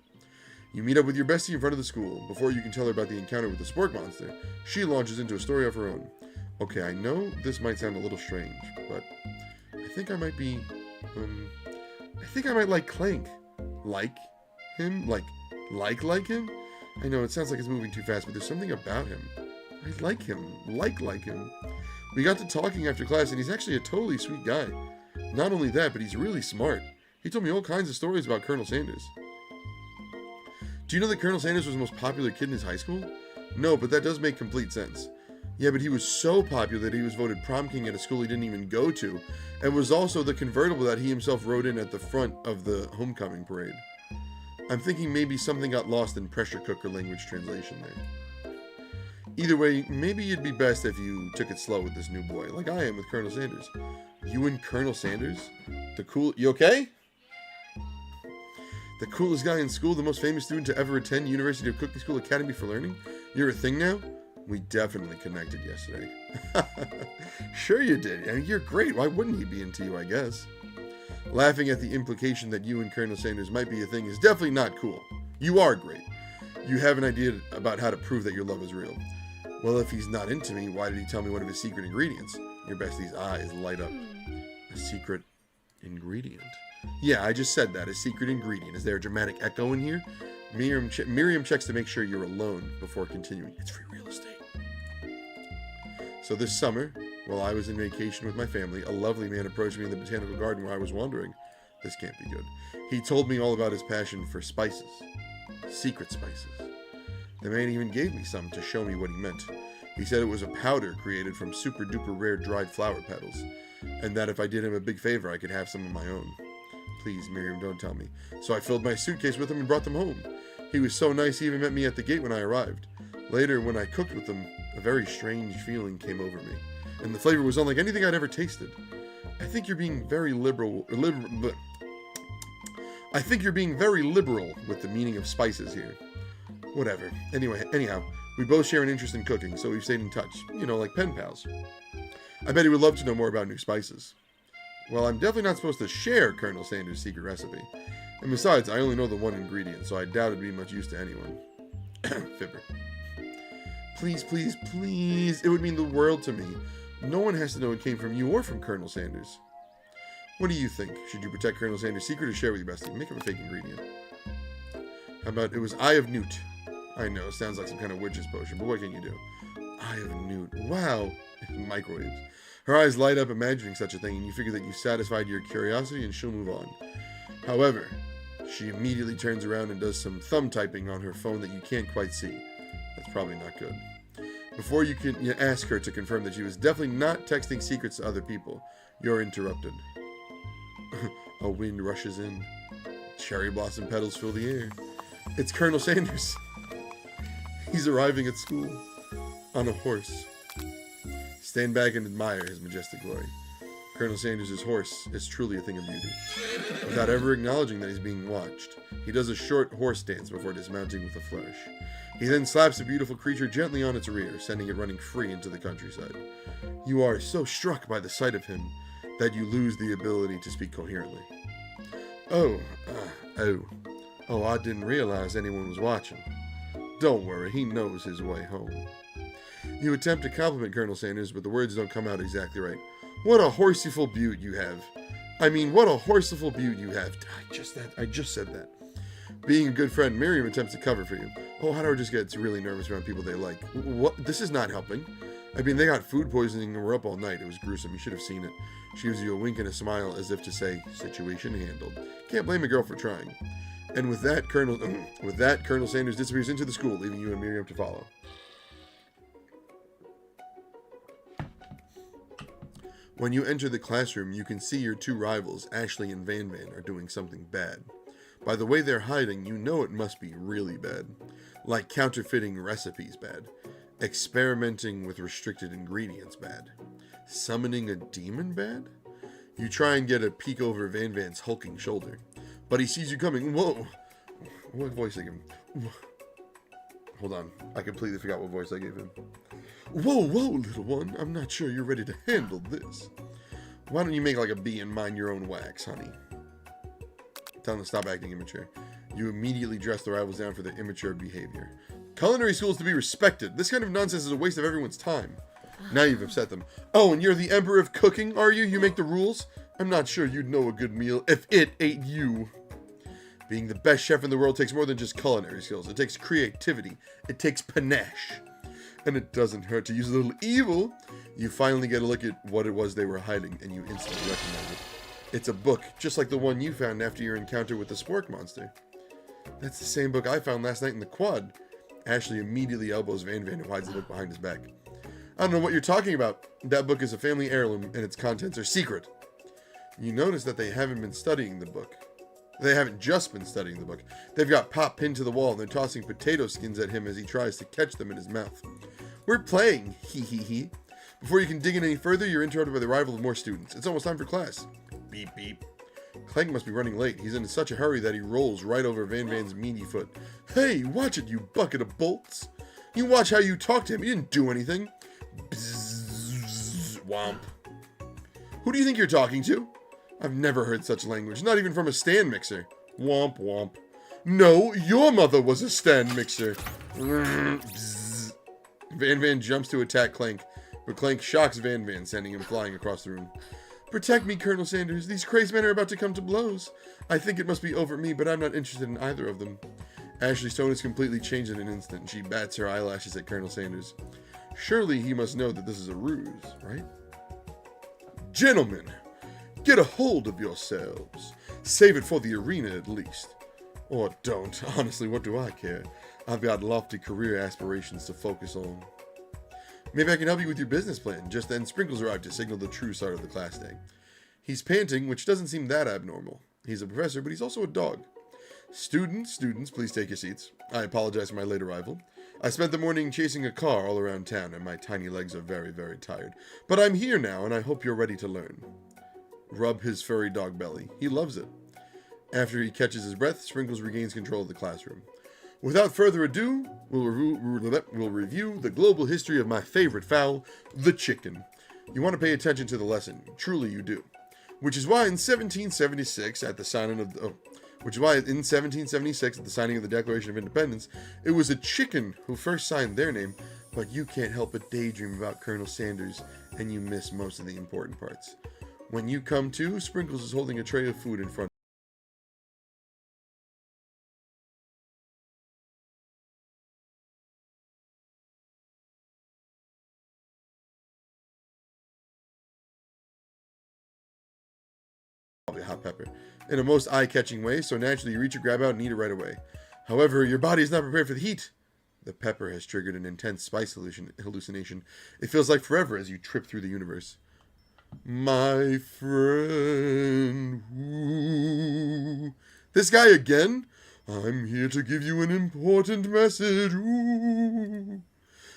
You meet up with your bestie in front of the school. Before you can tell her about the encounter with the Spork Monster, she launches into a story of her own. Okay, I know this might sound a little strange, but I think I might be, I think I might like Clank. Like him? Like him? I know, it sounds like it's moving too fast, but there's something about him. I like him. Like him. We got to talking after class, and he's actually a totally sweet guy. Not only that, but he's really smart. He told me all kinds of stories about Colonel Sanders. Do you know that Colonel Sanders was the most popular kid in his high school? No, but that does make complete sense. Yeah, but he was so popular that he was voted prom king at a school he didn't even go to, and was also the convertible that he himself rode in at the front of the homecoming parade. I'm thinking maybe something got lost in pressure cooker language translation there. Either way, maybe it'd be best if you took it slow with this new boy, like I am with Colonel Sanders. You and Colonel Sanders? You okay? The coolest guy in school, the most famous student to ever attend University of Cooking School Academy for Learning? You're a thing now? We definitely connected yesterday. Sure you did. I mean, you're great. Why wouldn't he be into you, I guess? Laughing at the implication that you and Colonel Sanders might be a thing is definitely not cool. You are great. You have an idea about how to prove that your love is real. Well, if he's not into me, why did he tell me one of his secret ingredients? Your bestie's eyes light up. A secret ingredient? Yeah, I just said that. A secret ingredient. Is there a dramatic echo in here? Miriam checks to make sure you're alone before continuing. It's free real estate. So this summer, while I was in vacation with my family, a lovely man approached me in the botanical garden where I was wandering. This can't be good. He told me all about his passion for spices. Secret spices. The man even gave me some to show me what he meant. He said it was a powder created from super duper rare dried flower petals, and that if I did him a big favor, I could have some of my own. Please, Miriam, don't tell me. So I filled my suitcase with them and brought them home. He was so nice, he even met me at the gate when I arrived. Later, when I cooked with them, a very strange feeling came over me, and the flavor was unlike anything I'd ever tasted. I think you're being very liberal with the meaning of spices here. Whatever. Anyhow, we both share an interest in cooking, so we've stayed in touch. You know, like pen pals. I bet he would love to know more about new spices. Well, I'm definitely not supposed to share Colonel Sanders' secret recipe. And besides, I only know the one ingredient, so I doubt it'd be much use to anyone. Fibber. Please, please, please. It would mean the world to me. No one has to know it came from you or from Colonel Sanders. What do you think? Should you protect Colonel Sanders' secret or share with your bestie? Make him a fake ingredient. How about it was Eye of Newt? I know, sounds like some kind of witch's potion, but what can you do? Eye of Newt. Wow. Microwaves. Her eyes light up imagining such a thing, and you figure that you've satisfied your curiosity and she'll move on. However, she immediately turns around and does some thumb typing on her phone that you can't quite see. That's probably not good. Before you can ask her to confirm that she was definitely not texting secrets to other people, you're interrupted. A wind rushes in. Cherry blossom petals fill the air. It's Colonel Sanders. He's arriving at school on a horse. Stand back and admire his majestic glory. Colonel Sanders' horse is truly a thing of beauty. Without ever acknowledging that he's being watched, he does a short horse dance before dismounting with a flourish. He then slaps the beautiful creature gently on its rear, sending it running free into the countryside. You are so struck by the sight of him that you lose the ability to speak coherently. Oh, I didn't realize anyone was watching. Don't worry, he knows his way home. You attempt to compliment Colonel Sanders, but the words don't come out exactly right. What a horseyful beaut you have. What a horseyful beaut you have. I just said that. Being a good friend, Miriam attempts to cover for you. Oh, OddHour just gets really nervous around people they like. What? This is not helping. They got food poisoning and were up all night. It was gruesome. You should have seen it. She gives you a wink and a smile as if to say, situation handled. Can't blame a girl for trying. And with that, Colonel Sanders disappears into the school, leaving you and Miriam to follow. When you enter the classroom, you can see your two rivals, Ashley and Van Van, are doing something bad. By the way they're hiding, you know it must be really bad. Like counterfeiting recipes bad. Experimenting with restricted ingredients bad. Summoning a demon bad? You try and get a peek over Van Van's hulking shoulder. But he sees you coming. Whoa! What voice I gave him? Hold on. I completely forgot what voice I gave him. Whoa, little one. I'm not sure you're ready to handle this. Why don't you make like a bee and mind your own wax, honey? Tell them to stop acting immature. You immediately dress the rivals down for their immature behavior. Culinary school is to be respected. This kind of nonsense is a waste of everyone's time. Now you've upset them. Oh, and you're the emperor of cooking, are you? You make the rules? I'm not sure you'd know a good meal if it ate you. Being the best chef in the world takes more than just culinary skills. It takes creativity. It takes panache. And it doesn't hurt to use a little evil. You finally get a look at what it was they were hiding, and you instantly recognize it. It's a book, just like the one you found after your encounter with the spork monster. That's the same book I found last night in the quad. Ashley immediately elbows Van Van and hides the book behind his back. I don't know what you're talking about. That book is a family heirloom and its contents are secret. You notice that they haven't been studying the book. They haven't just been studying the book. They've got Pop pinned to the wall and they're tossing potato skins at him as he tries to catch them in his mouth. We're playing, hee hee hee. Before you can dig in any further, you're interrupted by the arrival of more students. It's almost time for class. Beep beep. Clank must be running late. He's in such a hurry that he rolls right over Van Van's meaty foot. Hey, watch it, you bucket of bolts. You watch how you talk to him. He didn't do anything. Bzzz, womp. Who do you think you're talking to? I've never heard such language, not even from a stand mixer. Womp womp. No, your mother was a stand mixer. Bzzz. Van Van jumps to attack Clank, but Clank shocks Van Van, sending him flying across the room. Protect me, Colonel Sanders. These crazed men are about to come to blows. I think it must be over me, but I'm not interested in either of them. Ashley's tone is completely changed in an instant. She bats her eyelashes at Colonel Sanders. Surely he must know that this is a ruse, right? Gentlemen, get a hold of yourselves. Save it for the arena at least. Or don't. Honestly, what do I care? I've got lofty career aspirations to focus on. Maybe I can help you with your business plan. Just then, Sprinkles arrived to signal the true start of the class day. He's panting, which doesn't seem that abnormal. He's a professor, but he's also a dog. Students, please take your seats. I apologize for my late arrival. I spent the morning chasing a car all around town, and my tiny legs are very, very tired. But I'm here now, and I hope you're ready to learn. Rub his furry dog belly. He loves it. After he catches his breath, Sprinkles regains control of the classroom. Without further ado, we'll review the global history of my favorite fowl, the chicken. You want to pay attention to the lesson. Truly you do. Which is why in 1776, at the signing of the Declaration of Independence, it was a chicken who first signed their name, but you can't help but daydream about Colonel Sanders, and you miss most of the important parts. When you come to, Sprinkles is holding a tray of food in front. Hot pepper in a most eye-catching way, so naturally you reach or grab out and eat it right away. However, your body is not prepared for the heat. The pepper has triggered an intense spice hallucination. It feels like forever as you trip through the universe. My friend, ooh. This guy again? I'm here to give you an important message. Ooh.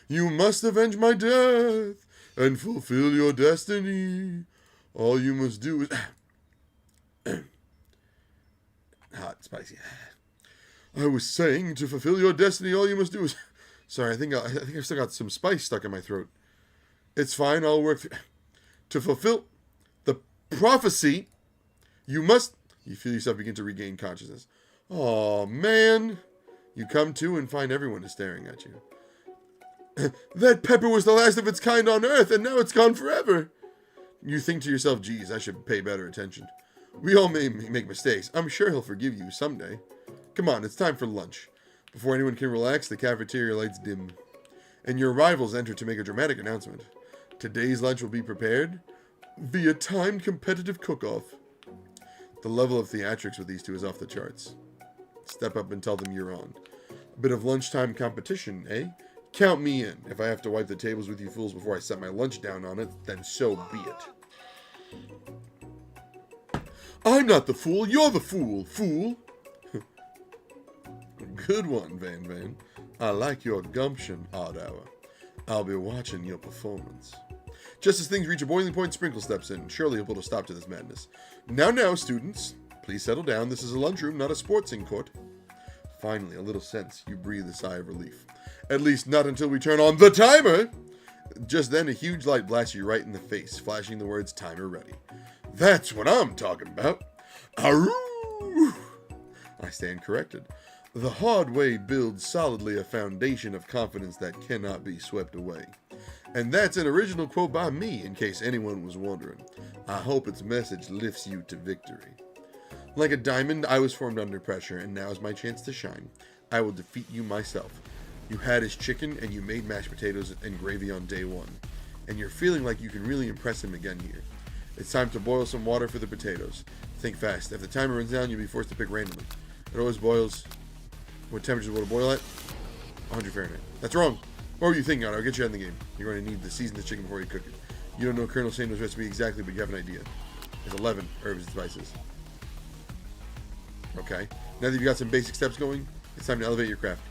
You must avenge my death and fulfill your destiny. All you must do is... Hot, spicy. I was saying, to fulfill your destiny, all you must do is... Sorry, I think I've still got some spice stuck in my throat. It's fine, I'll work through... To fulfill the prophecy, you must... You feel yourself begin to regain consciousness. Aw, man. You come to and find everyone is staring at you. That pepper was the last of its kind on Earth, and now it's gone forever. You think to yourself, geez, I should pay better attention. We all may make mistakes. I'm sure he'll forgive you someday. Come on, it's time for lunch. Before anyone can relax, the cafeteria lights dim, and your rivals enter to make a dramatic announcement. Today's lunch will be prepared via timed competitive cook-off. The level of theatrics with these two is off the charts. Step up and tell them you're on. A bit of lunchtime competition, eh? Count me in. If I have to wipe the tables with you fools before I set my lunch down on it, then so be it. I'm not the fool, you're the fool, fool! Good one, Van Van. I like your gumption, OddHour. I'll be watching your performance. Just as things reach a boiling point, Sprinkle steps in. Surely he'll put a stop to this madness. Now, students. Please settle down. This is a lunchroom, not a sportsing court. Finally, a little sense. You breathe a sigh of relief. At least not until we turn on the timer! Just then, a huge light blasts you right in the face, flashing the words, timer ready. That's what I'm talking about. Aroo! I stand corrected. The hard way builds solidly a foundation of confidence that cannot be swept away. And that's an original quote by me, in case anyone was wondering. I hope its message lifts you to victory. Like a diamond, I was formed under pressure, and now's my chance to shine. I will defeat you myself. You had his chicken, and you made mashed potatoes and gravy on day one. And you're feeling like you can really impress him again here. It's time to boil some water for the potatoes. Think fast. If the timer runs down, you'll be forced to pick randomly. It always boils What temperature will it boil at? 100 Fahrenheit. That's wrong. What were you thinking, Otto? I'll get you out in the game. You're going to need to season the chicken before you cook it. You don't know Colonel Sanders' recipe exactly, but you have an idea. There's 11 herbs and spices. Okay. Now that you've got some basic steps going, it's time to elevate your craft.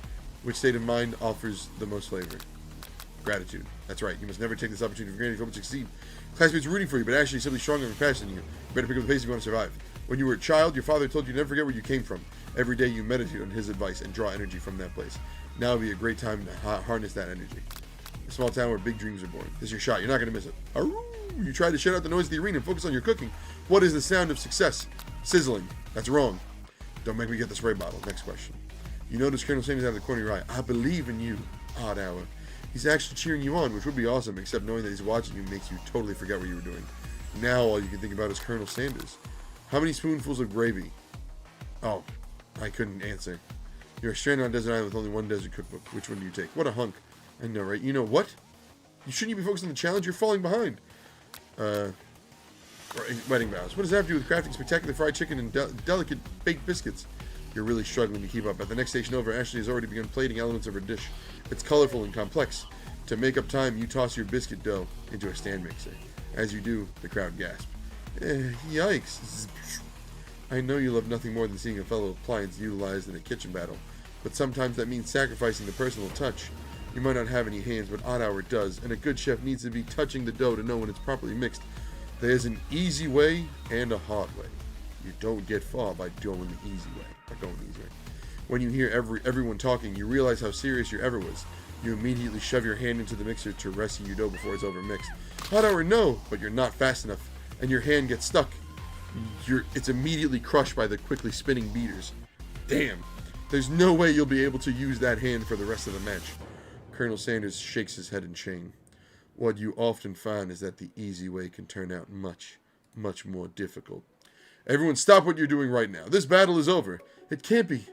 Which state of mind offers the most flavor? Gratitude. That's right. You must never take this opportunity for granted if you hope to succeed. Classmates are rooting for you, but actually simply stronger and faster than you. You better pick up the pace if you want to survive. When you were a child, your father told you to never forget where you came from. Every day you meditate on his advice and draw energy from that place. Now would be a great time to harness that energy. A small town where big dreams are born. This is your shot. You're not going to miss it. Aroo! You try to shut out the noise of the arena and focus on your cooking. What is the sound of success? Sizzling. That's wrong. Don't make me get the spray bottle. Next question. You notice Colonel Sanders out of the corner of your eye. I believe in you, OddHour. He's actually cheering you on, which would be awesome, except knowing that he's watching you makes you totally forget what you were doing. Now all you can think about is Colonel Sanders. How many spoonfuls of gravy? Oh, I couldn't answer. You're stranded on a desert island with only one desert cookbook. Which one do you take? What a hunk. I know, right? You know what? Shouldn't you be focused on the challenge? You're falling behind. Wedding vows. What does that have to do with crafting spectacular fried chicken and delicate baked biscuits? You're really struggling to keep up. At the next station over, Ashley has already begun plating elements of her dish. It's colorful and complex. To make up time, you toss your biscuit dough into a stand mixer. As you do, the crowd gasps. Yikes. I know you love nothing more than seeing a fellow appliance utilized in a kitchen battle, but sometimes that means sacrificing the personal touch. You might not have any hands, but OddHour does, and a good chef needs to be touching the dough to know when it's properly mixed. There's an easy way and a hard way. You don't get far by doing the easy way. When you hear everyone talking, you realize how serious your effort was. You immediately shove your hand into the mixer to rescue your dough before it's overmixed. OddHour, no, but you're not fast enough, and your hand gets stuck. It's immediately crushed by the quickly spinning beaters. Damn, there's no way you'll be able to use that hand for the rest of the match. Colonel Sanders shakes his head in shame. What you often find is that the easy way can turn out much, much more difficult. Everyone stop what you're doing right now. This battle is over. It can't be.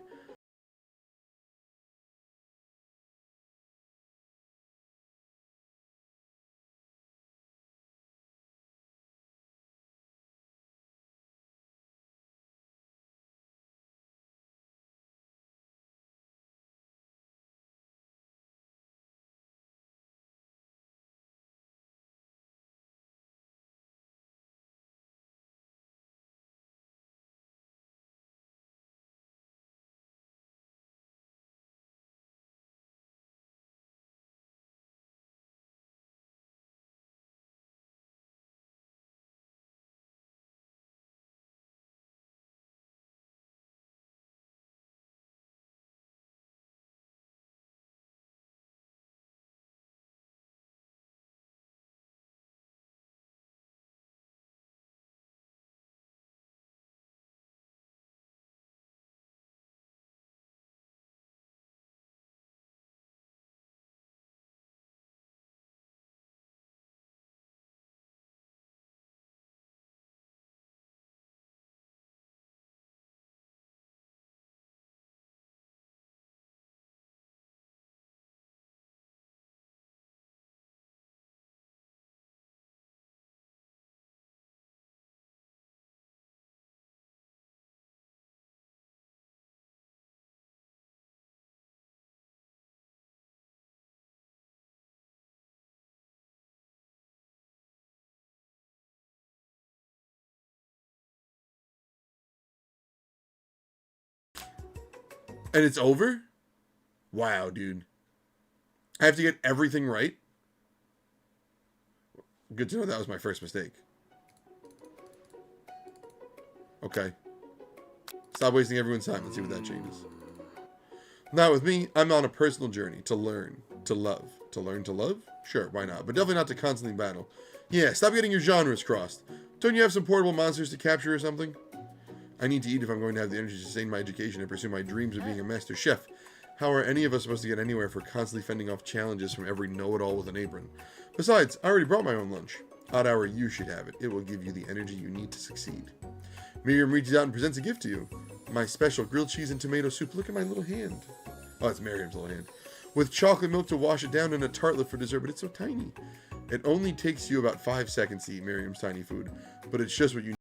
And it's over? Wow, dude. I have to get everything right? Good to know that was my first mistake. Okay. Stop wasting everyone's time. Let's see what that changes. Not with me. I'm on a personal journey to learn, to love. To learn to love? Sure, why not? But definitely not to constantly battle. Yeah, stop getting your genres crossed. Don't you have some portable monsters to capture or something? I need to eat if I'm going to have the energy to sustain my education and pursue my dreams of being a master chef. How are any of us supposed to get anywhere if we're constantly fending off challenges from every know-it-all with an apron? Besides, I already brought my own lunch. OddHour, you should have it. It will give you the energy you need to succeed. Miriam reaches out and presents a gift to you. My special grilled cheese and tomato soup. Look at my little hand. Oh, it's Miriam's little hand. With chocolate milk to wash it down and a tartlet for dessert, but it's so tiny. It only takes you about 5 seconds to eat Miriam's tiny food, but it's just what you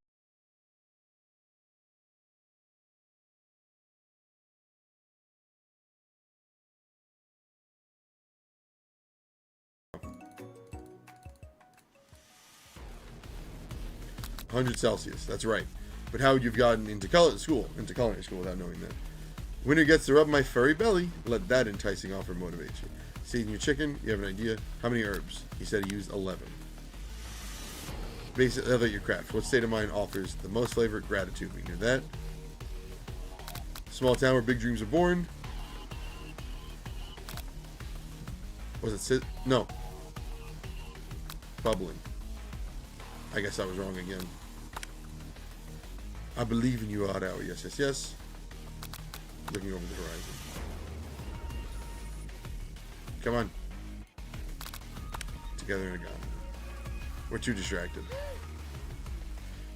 100 Celsius. That's right. But how would you have gotten into culinary school without knowing that? Winner gets to rub my furry belly. Let that enticing offer motivate you. Season your chicken. You have an idea. How many herbs? He said he used 11. Basic, elevate your craft. What state of mind offers the most flavor? Gratitude. We knew that. Small town where big dreams are born. Was it no. Bubbling. I guess I was wrong again. I believe in you, OddHour. Yes, yes, yes. Looking over the horizon. Come on. Together in a gun. We're too distracted.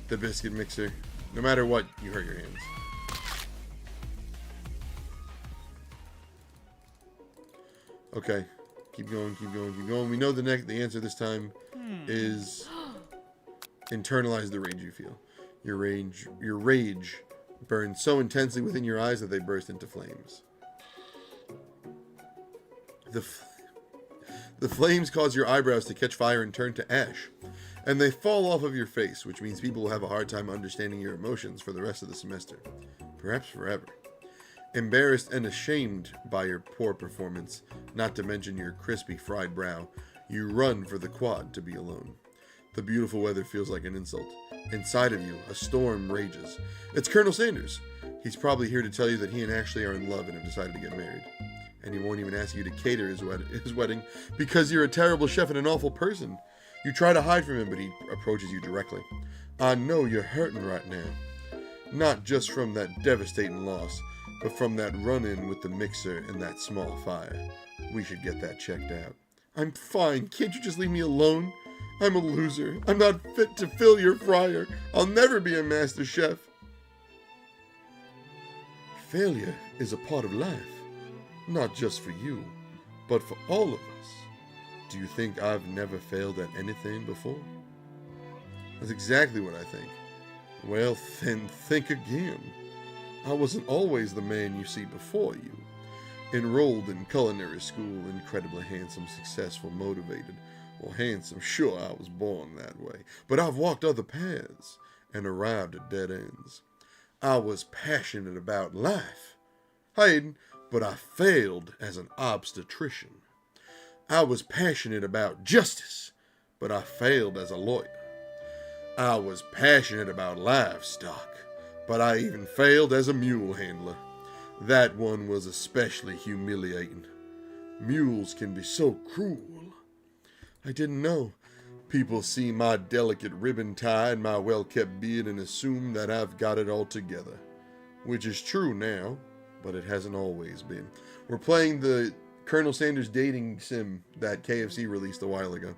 The biscuit mixer. No matter what, you hurt your hands. Okay. Keep going, keep going, keep going. We know the answer this time is internalize the rage you feel. Your rage burns so intensely within your eyes that they burst into flames. The flames cause your eyebrows to catch fire and turn to ash. And they fall off of your face, which means people will have a hard time understanding your emotions for the rest of the semester. Perhaps forever. Embarrassed and ashamed by your poor performance, not to mention your crispy fried brow, you run for the quad to be alone. The beautiful weather feels like an insult. Inside of you, a storm rages. It's Colonel Sanders. He's probably here to tell you that he and Ashley are in love and have decided to get married. And he won't even ask you to cater his wedding because you're a terrible chef and an awful person. You try to hide from him, but he approaches you directly. I know you're hurting right now. Not just from that devastating loss, but from that run-in with the mixer and that small fire. We should get that checked out. I'm fine. Can't you just leave me alone? I'm a loser. I'm not fit to fill your fryer. I'll never be a master chef. Failure is a part of life. Not just for you, but for all of us. Do you think I've never failed at anything before? That's exactly what I think. Well, then think again. I wasn't always the man you see before you. Enrolled in culinary school, incredibly handsome, successful, motivated. Well, handsome, sure, I was born that way. But I've walked other paths and arrived at dead ends. I was passionate about life. Hayden, but I failed as an obstetrician. I was passionate about justice, but I failed as a lawyer. I was passionate about livestock, but I even failed as a mule handler. That one was especially humiliating. Mules can be so cruel. I didn't know. People see my delicate ribbon tie and my well-kept beard and assume that I've got it all together. Which is true now, but it hasn't always been. We're playing the Colonel Sanders dating sim that KFC released a while ago.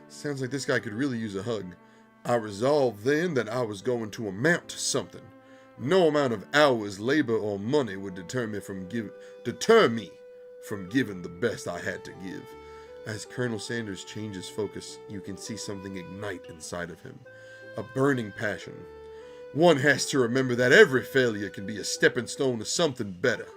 Sounds like this guy could really use a hug. I resolved then that I was going to amount to something. No amount of hours, labor, or money would deter me from giving the best I had to give. As Colonel Sanders changes focus, you can see something ignite inside of him. A burning passion. One has to remember that every failure can be a stepping stone to something better.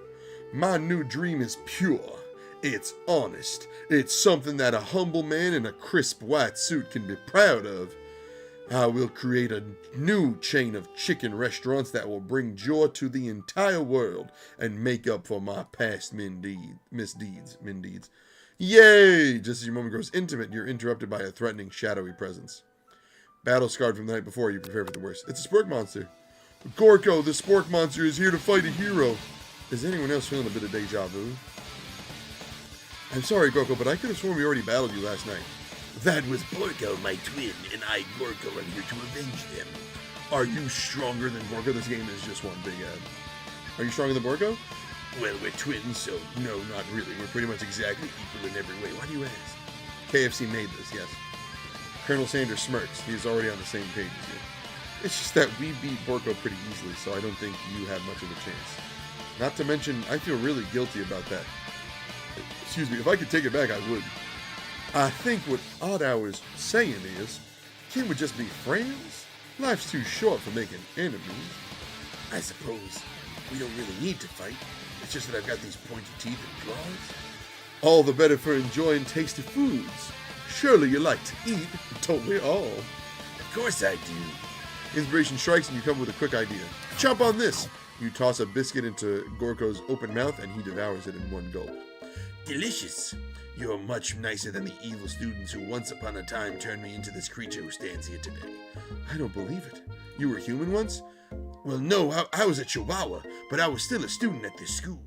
My new dream is pure. It's honest. It's something that a humble man in a crisp white suit can be proud of. I will create a new chain of chicken restaurants that will bring joy to the entire world and make up for my past misdeeds. Yay! Just as your moment grows intimate, you're interrupted by a threatening, shadowy presence. Battle scarred from the night before, you prepare for the worst. It's a spork monster. Gorko, the spork monster, is here to fight a hero. Is anyone else feeling a bit of deja vu? I'm sorry, Gorko, but I could have sworn we already battled you last night. That was Borko, my twin, and I, Borko, am here to avenge them. Are you stronger than Borko? This game is just one big ad. Are you stronger than Borko? Well, we're twins, so no, not really. We're pretty much exactly equal in every way. Why do you ask? KFC made this, yes. Colonel Sanders smirks. He's already on the same page as you. It's just that we beat Borko pretty easily, so I don't think you have much of a chance. Not to mention, I feel really guilty about that. Excuse me, if I could take it back, I would. I think what OddHour's saying is, can't we just be friends? Life's too short for making enemies. I suppose we don't really need to fight. It's just that I've got these pointy teeth and claws. All the better for enjoying tasty foods. Surely you like to eat, don't we all? Of course I do. Inspiration strikes and you come with a quick idea. Chomp on this! You toss a biscuit into Gorko's open mouth and he devours it in one gulp. Delicious. You're much nicer than the evil students who once upon a time turned me into this creature who stands here today. I don't believe it. You were human once? Well, no, I was a chihuahua, but I was still a student at this school.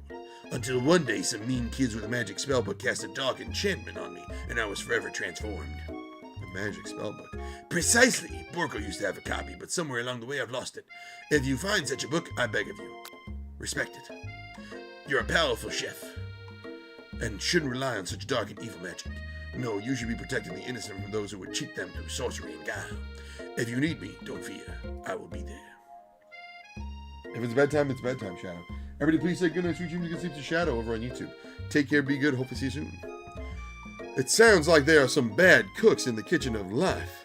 Until one day some mean kids with a magic spellbook cast a dark enchantment on me, and I was forever transformed. A magic spellbook. Precisely! Borko used to have a copy, but somewhere along the way I've lost it. If you find such a book, I beg of you, respect it. You're a powerful chef, and shouldn't rely on such dark and evil magic. No, you should be protecting the innocent from those who would cheat them through sorcery and guile. If you need me, don't fear. I will be there. If it's bedtime, it's bedtime, Shadow. Everybody please say goodnight, sweet dreams, and good sleep to Shadow over on YouTube. Take care, be good, hopefully see you soon. It sounds like there are some bad cooks in the kitchen of life.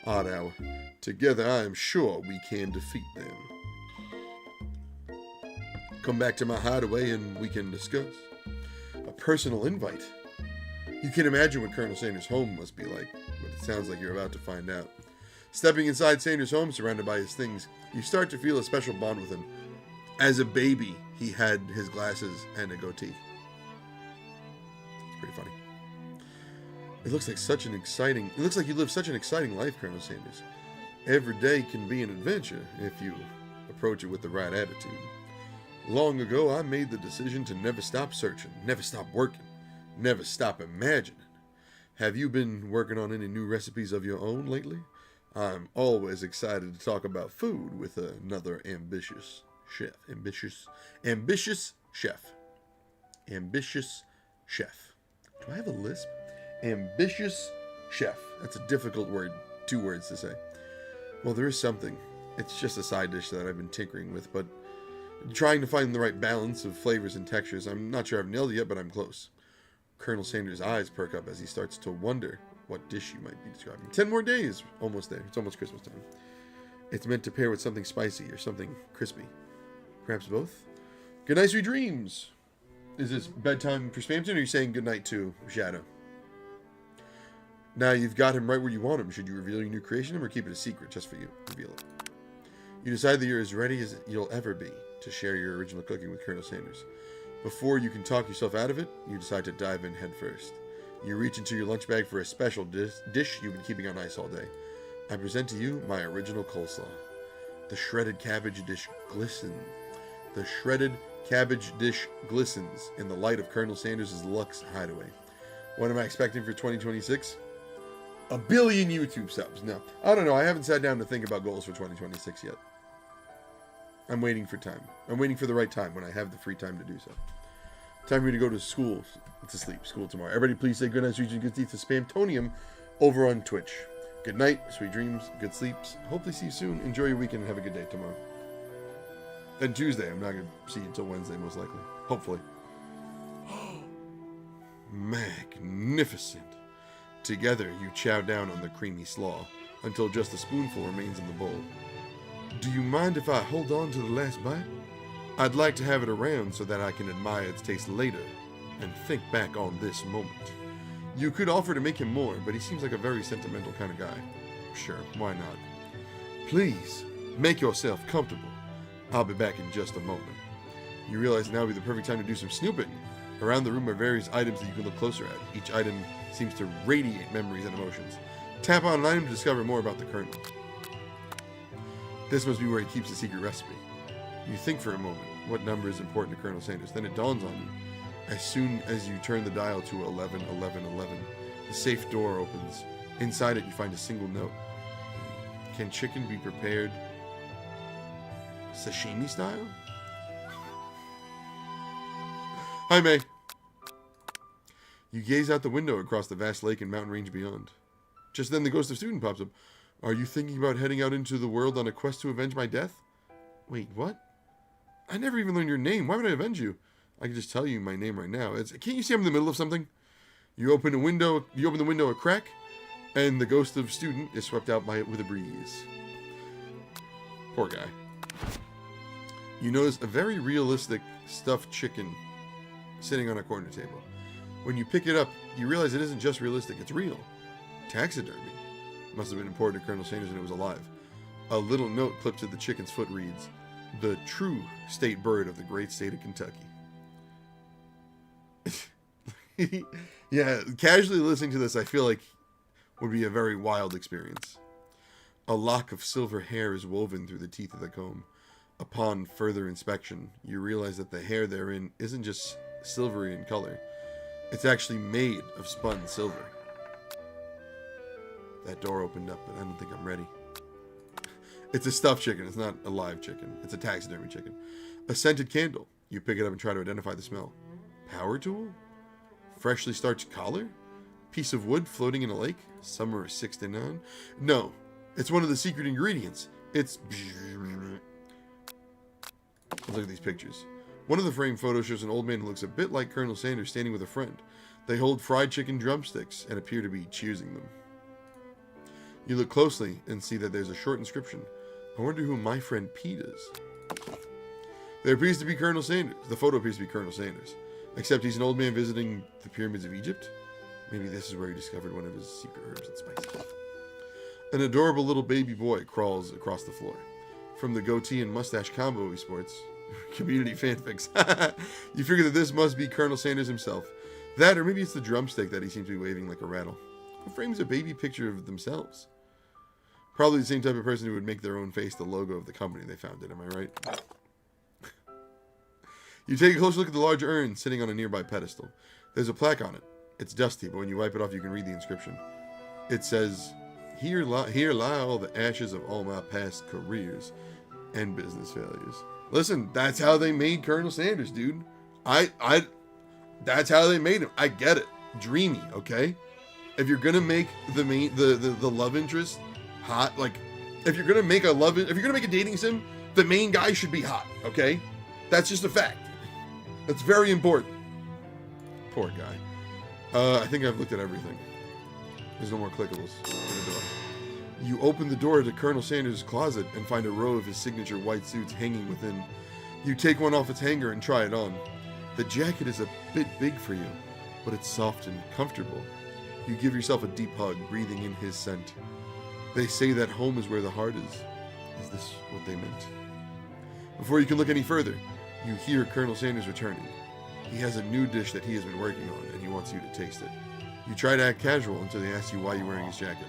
OddHour. Together I am sure we can defeat them. Come back to my hideaway and we can discuss. A personal invite. You can imagine what Colonel Sanders' home must be like, but it sounds like you're about to find out. Stepping inside Sanders' home, surrounded by his things, you start to feel a special bond with him. As a baby, he had his glasses and a goatee. It's pretty funny. It looks like you live such an exciting life, Colonel Sanders. Every day can be an adventure if you approach it with the right attitude. Long ago, I made the decision to never stop searching, never stop working, never stop imagining. Have you been working on any new recipes of your own lately? I'm always excited to talk about food with another ambitious chef. Ambitious chef. Ambitious chef. Do I have a lisp? Ambitious chef. That's a difficult word. 2 words to say. Well, there is something. It's just a side dish that I've been tinkering with, but trying to find the right balance of flavors and textures. I'm not sure I've nailed it yet, but I'm close. Colonel Sanders' eyes perk up as he starts to wonder what dish you might be describing. 10 more days. Almost there. It's almost Christmas time. It's meant to pair with something spicy or something crispy. Perhaps both? Good night, sweet dreams. Is this bedtime for Spamton, or are you saying good night to Shadow? Now you've got him right where you want him. Should you reveal your new creation or keep it a secret just for you? Reveal it. You decide that you're as ready as you'll ever be to share your original cooking with Colonel Sanders. Before you can talk yourself out of it, you decide to dive in head first. You reach into your lunch bag for a special dish you've been keeping on ice all day. I present to you my original coleslaw. The shredded cabbage dish glistens. The shredded cabbage dish glistens in the light of Colonel Sanders' Lux hideaway. What am I expecting for 2026? 1 billion YouTube subs. No, I don't know. I haven't sat down to think about goals for 2026 yet. I'm waiting for time. I'm waiting for the right time when I have the free time to do so. Time for me to go to school. To sleep. School tomorrow. Everybody please say good night, sweet dreams, good sleep to Spamtonium over on Twitch. Good night, sweet dreams, good sleeps. Hopefully see you soon. Enjoy your weekend and have a good day tomorrow. And Tuesday. I'm not going to see you until Wednesday, most likely. Hopefully. Magnificent. Together, you chow down on the creamy slaw until just a spoonful remains in the bowl. Do you mind if I hold on to the last bite? I'd like to have it around so that I can admire its taste later and think back on this moment. You could offer to make him more, but he seems like a very sentimental kind of guy. Sure, why not? Please, make yourself comfortable. I'll be back in just a moment. You realize now would be the perfect time to do some snooping. Around the room are various items that you can look closer at. Each item seems to radiate memories and emotions. Tap on an item to discover more about the Colonel. This must be where he keeps the secret recipe. You think for a moment, what number is important to Colonel Sanders? Then it dawns on you. As soon as you turn the dial to 11, 11, 11, the safe door opens. Inside it, you find a single note. Can chicken be prepared sashimi style? Hi, May. You gaze out the window across the vast lake and mountain range beyond. Just then the ghost of student pops up. Are you thinking about heading out into the world on a quest to avenge my death? Wait, what? I never even learned your name. Why would I avenge you? I can just tell you my name right now. Can't you see I'm in the middle of something? You open the window a crack, and the ghost of student is swept out by it with a breeze. Poor guy. You notice a very realistic stuffed chicken sitting on a corner table. When you pick it up, you realize it isn't just realistic, it's real. Taxidermy. Must have been important to Colonel Sanders and it was alive. A little note clipped to the chicken's foot reads, "The true state bird of the great state of Kentucky." Yeah, casually listening to this, I feel like would be a very wild experience. A lock of silver hair is woven through the teeth of the comb. Upon further inspection, you realize that the hair therein isn't just silvery in color. It's actually made of spun silver. That door opened up, but I don't think I'm ready. It's a stuffed chicken. It's not a live chicken. It's a taxidermy chicken. A scented candle. You pick it up and try to identify the smell. Power tool? Freshly starched collar? Piece of wood floating in a lake? Summer of '69? No. It's one of the secret ingredients. It's... Look at these pictures. One of the framed photos shows an old man who looks a bit like Colonel Sanders standing with a friend. They hold fried chicken drumsticks and appear to be cheersing them. You look closely and see that there's a short inscription. I wonder who my friend Pete is. There appears to be Colonel Sanders. The photo appears to be Colonel Sanders. Except he's an old man visiting the pyramids of Egypt. Maybe this is where he discovered one of his secret herbs and spices. An adorable little baby boy crawls across the floor. From the goatee and mustache combo he sports, community fanfics, you figure that this must be Colonel Sanders himself. That, or maybe it's the drumstick that he seems to be waving like a rattle. Who frames a baby picture of themselves? Probably the same type of person who would make their own face the logo of the company they founded, am I right? You take a close look at the large urn sitting on a nearby pedestal. There's a plaque on it. It's dusty, but when you wipe it off, you can read the inscription. It says, here lie all the ashes of all my past careers and business failures. Listen, that's how they made Colonel Sanders, dude. That's how they made him. I get it. Dreamy, okay? If you're gonna make the love interest hot, like if you're gonna make a dating sim, the main guy should be hot, okay? That's just a fact. That's very important. Poor guy. I think I've looked at everything. There's no more clickables in the door. You open the door to Colonel Sanders' closet and find a row of his signature white suits hanging within. You take one off its hanger and try it on. The jacket is a bit big for you, but it's soft and comfortable. You give yourself a deep hug, breathing in his scent. They say that home is where the heart is. Is this what they meant? Before you can look any further, you hear Colonel Sanders returning. He has a new dish that he has been working on, and he wants you to taste it. You try to act casual until they ask you why you're wearing his jacket.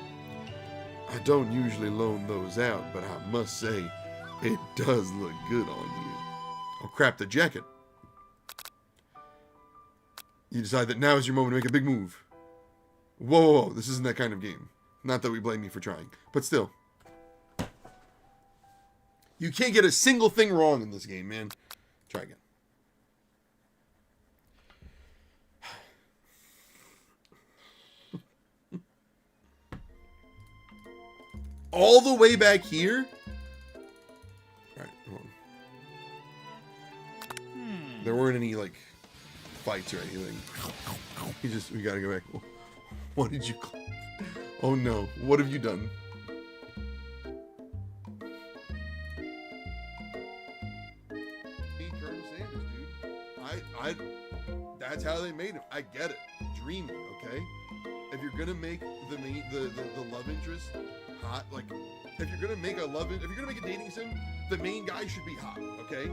I don't usually loan those out, but I must say, it does look good on you. Oh crap, the jacket. You decide that now is your moment to make a big move. Whoa, this isn't that kind of game. Not that we blame you for trying, but still. You can't get a single thing wrong in this game, man. Try again. All the way back here? Alright, hold on. There weren't any, like, fights or anything. We gotta go back. What did you... Oh no, what have you done? Colonel Sanders, dude. That's how they made him. I get it. Dreamy, okay? If you're gonna make the love interest hot, like if you're gonna make a dating sim, the main guy should be hot, okay?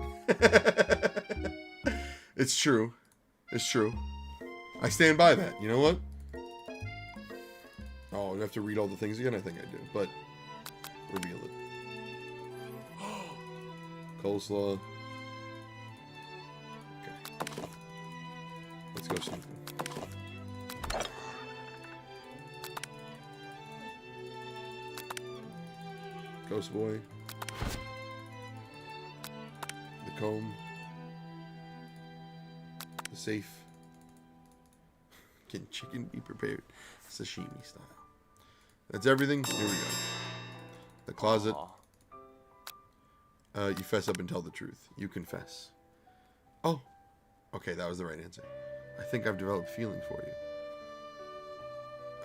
It's true. It's true. I stand by that. You know what? Oh, I have to read all the things again? I think I do, but reveal it. Coleslaw. Okay. Let's go something. Ghost Boy. The comb. The safe. Can chicken be prepared sashimi style? That's everything. Here we go. The closet. You fess up and tell the truth. You confess. Oh. Okay, that was the right answer. I think I've developed feelings for you.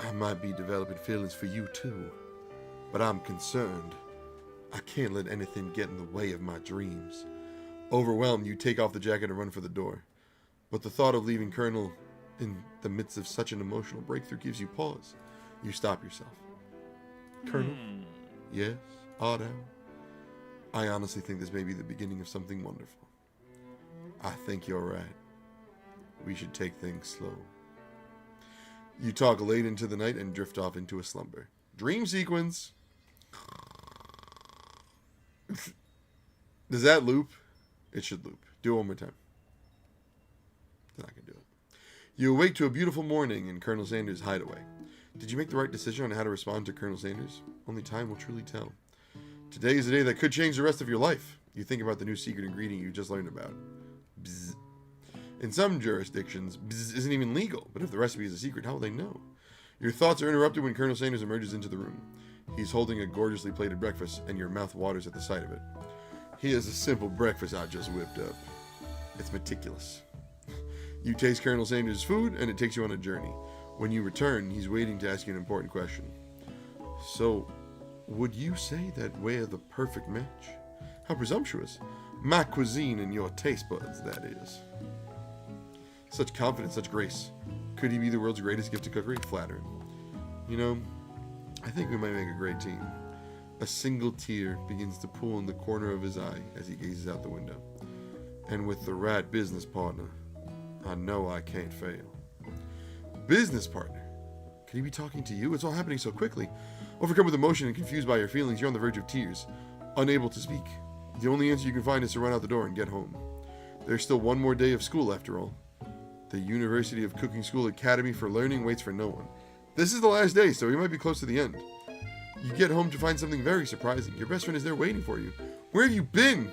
I might be developing feelings for you too. But I'm concerned. I can't let anything get in the way of my dreams. Overwhelmed, you take off the jacket and run for the door. But the thought of leaving Colonel in the midst of such an emotional breakthrough gives you pause. You stop yourself. Colonel? Yes, OddHour. I honestly think this may be the beginning of something wonderful. I think you're right. We should take things slow. You talk late into the night and drift off into a slumber. Dream sequence. Does that loop? It should loop. Do it one more time. Then I can do it. You awake to a beautiful morning in Colonel Sanders' hideaway. Did you make the right decision on how to respond to Colonel Sanders? Only time will truly tell. Today is a day that could change the rest of your life. You think about the new secret ingredient you just learned about. Bzz. In some jurisdictions, bzz isn't even legal, but if the recipe is a secret, how will they know? Your thoughts are interrupted when Colonel Sanders emerges into the room. He's holding a gorgeously plated breakfast, and your mouth waters at the sight of it. He has a simple breakfast I just whipped up. It's meticulous. You taste Colonel Sanders' food, and it takes you on a journey. When you return, he's waiting to ask you an important question. So, would you say that we're the perfect match? How presumptuous. My cuisine and your taste buds, that is. Such confidence, such grace. Could he be the world's greatest gift to cookery? Flattering. You know, I think we might make a great team. A single tear begins to pool in the corner of his eye as he gazes out the window. And with the right business partner, I know I can't fail. Business partner? Could he be talking to you? It's all happening so quickly. Overcome with emotion and confused by your feelings, you're on the verge of tears, unable to speak. The only answer you can find is to run out the door and get home. There's still one more day of school after all. The University of Cooking School Academy for Learning waits for no one. This is the last day, so we might be close to the end. You get home to find something very surprising. Your best friend is there waiting for you. Where have you been?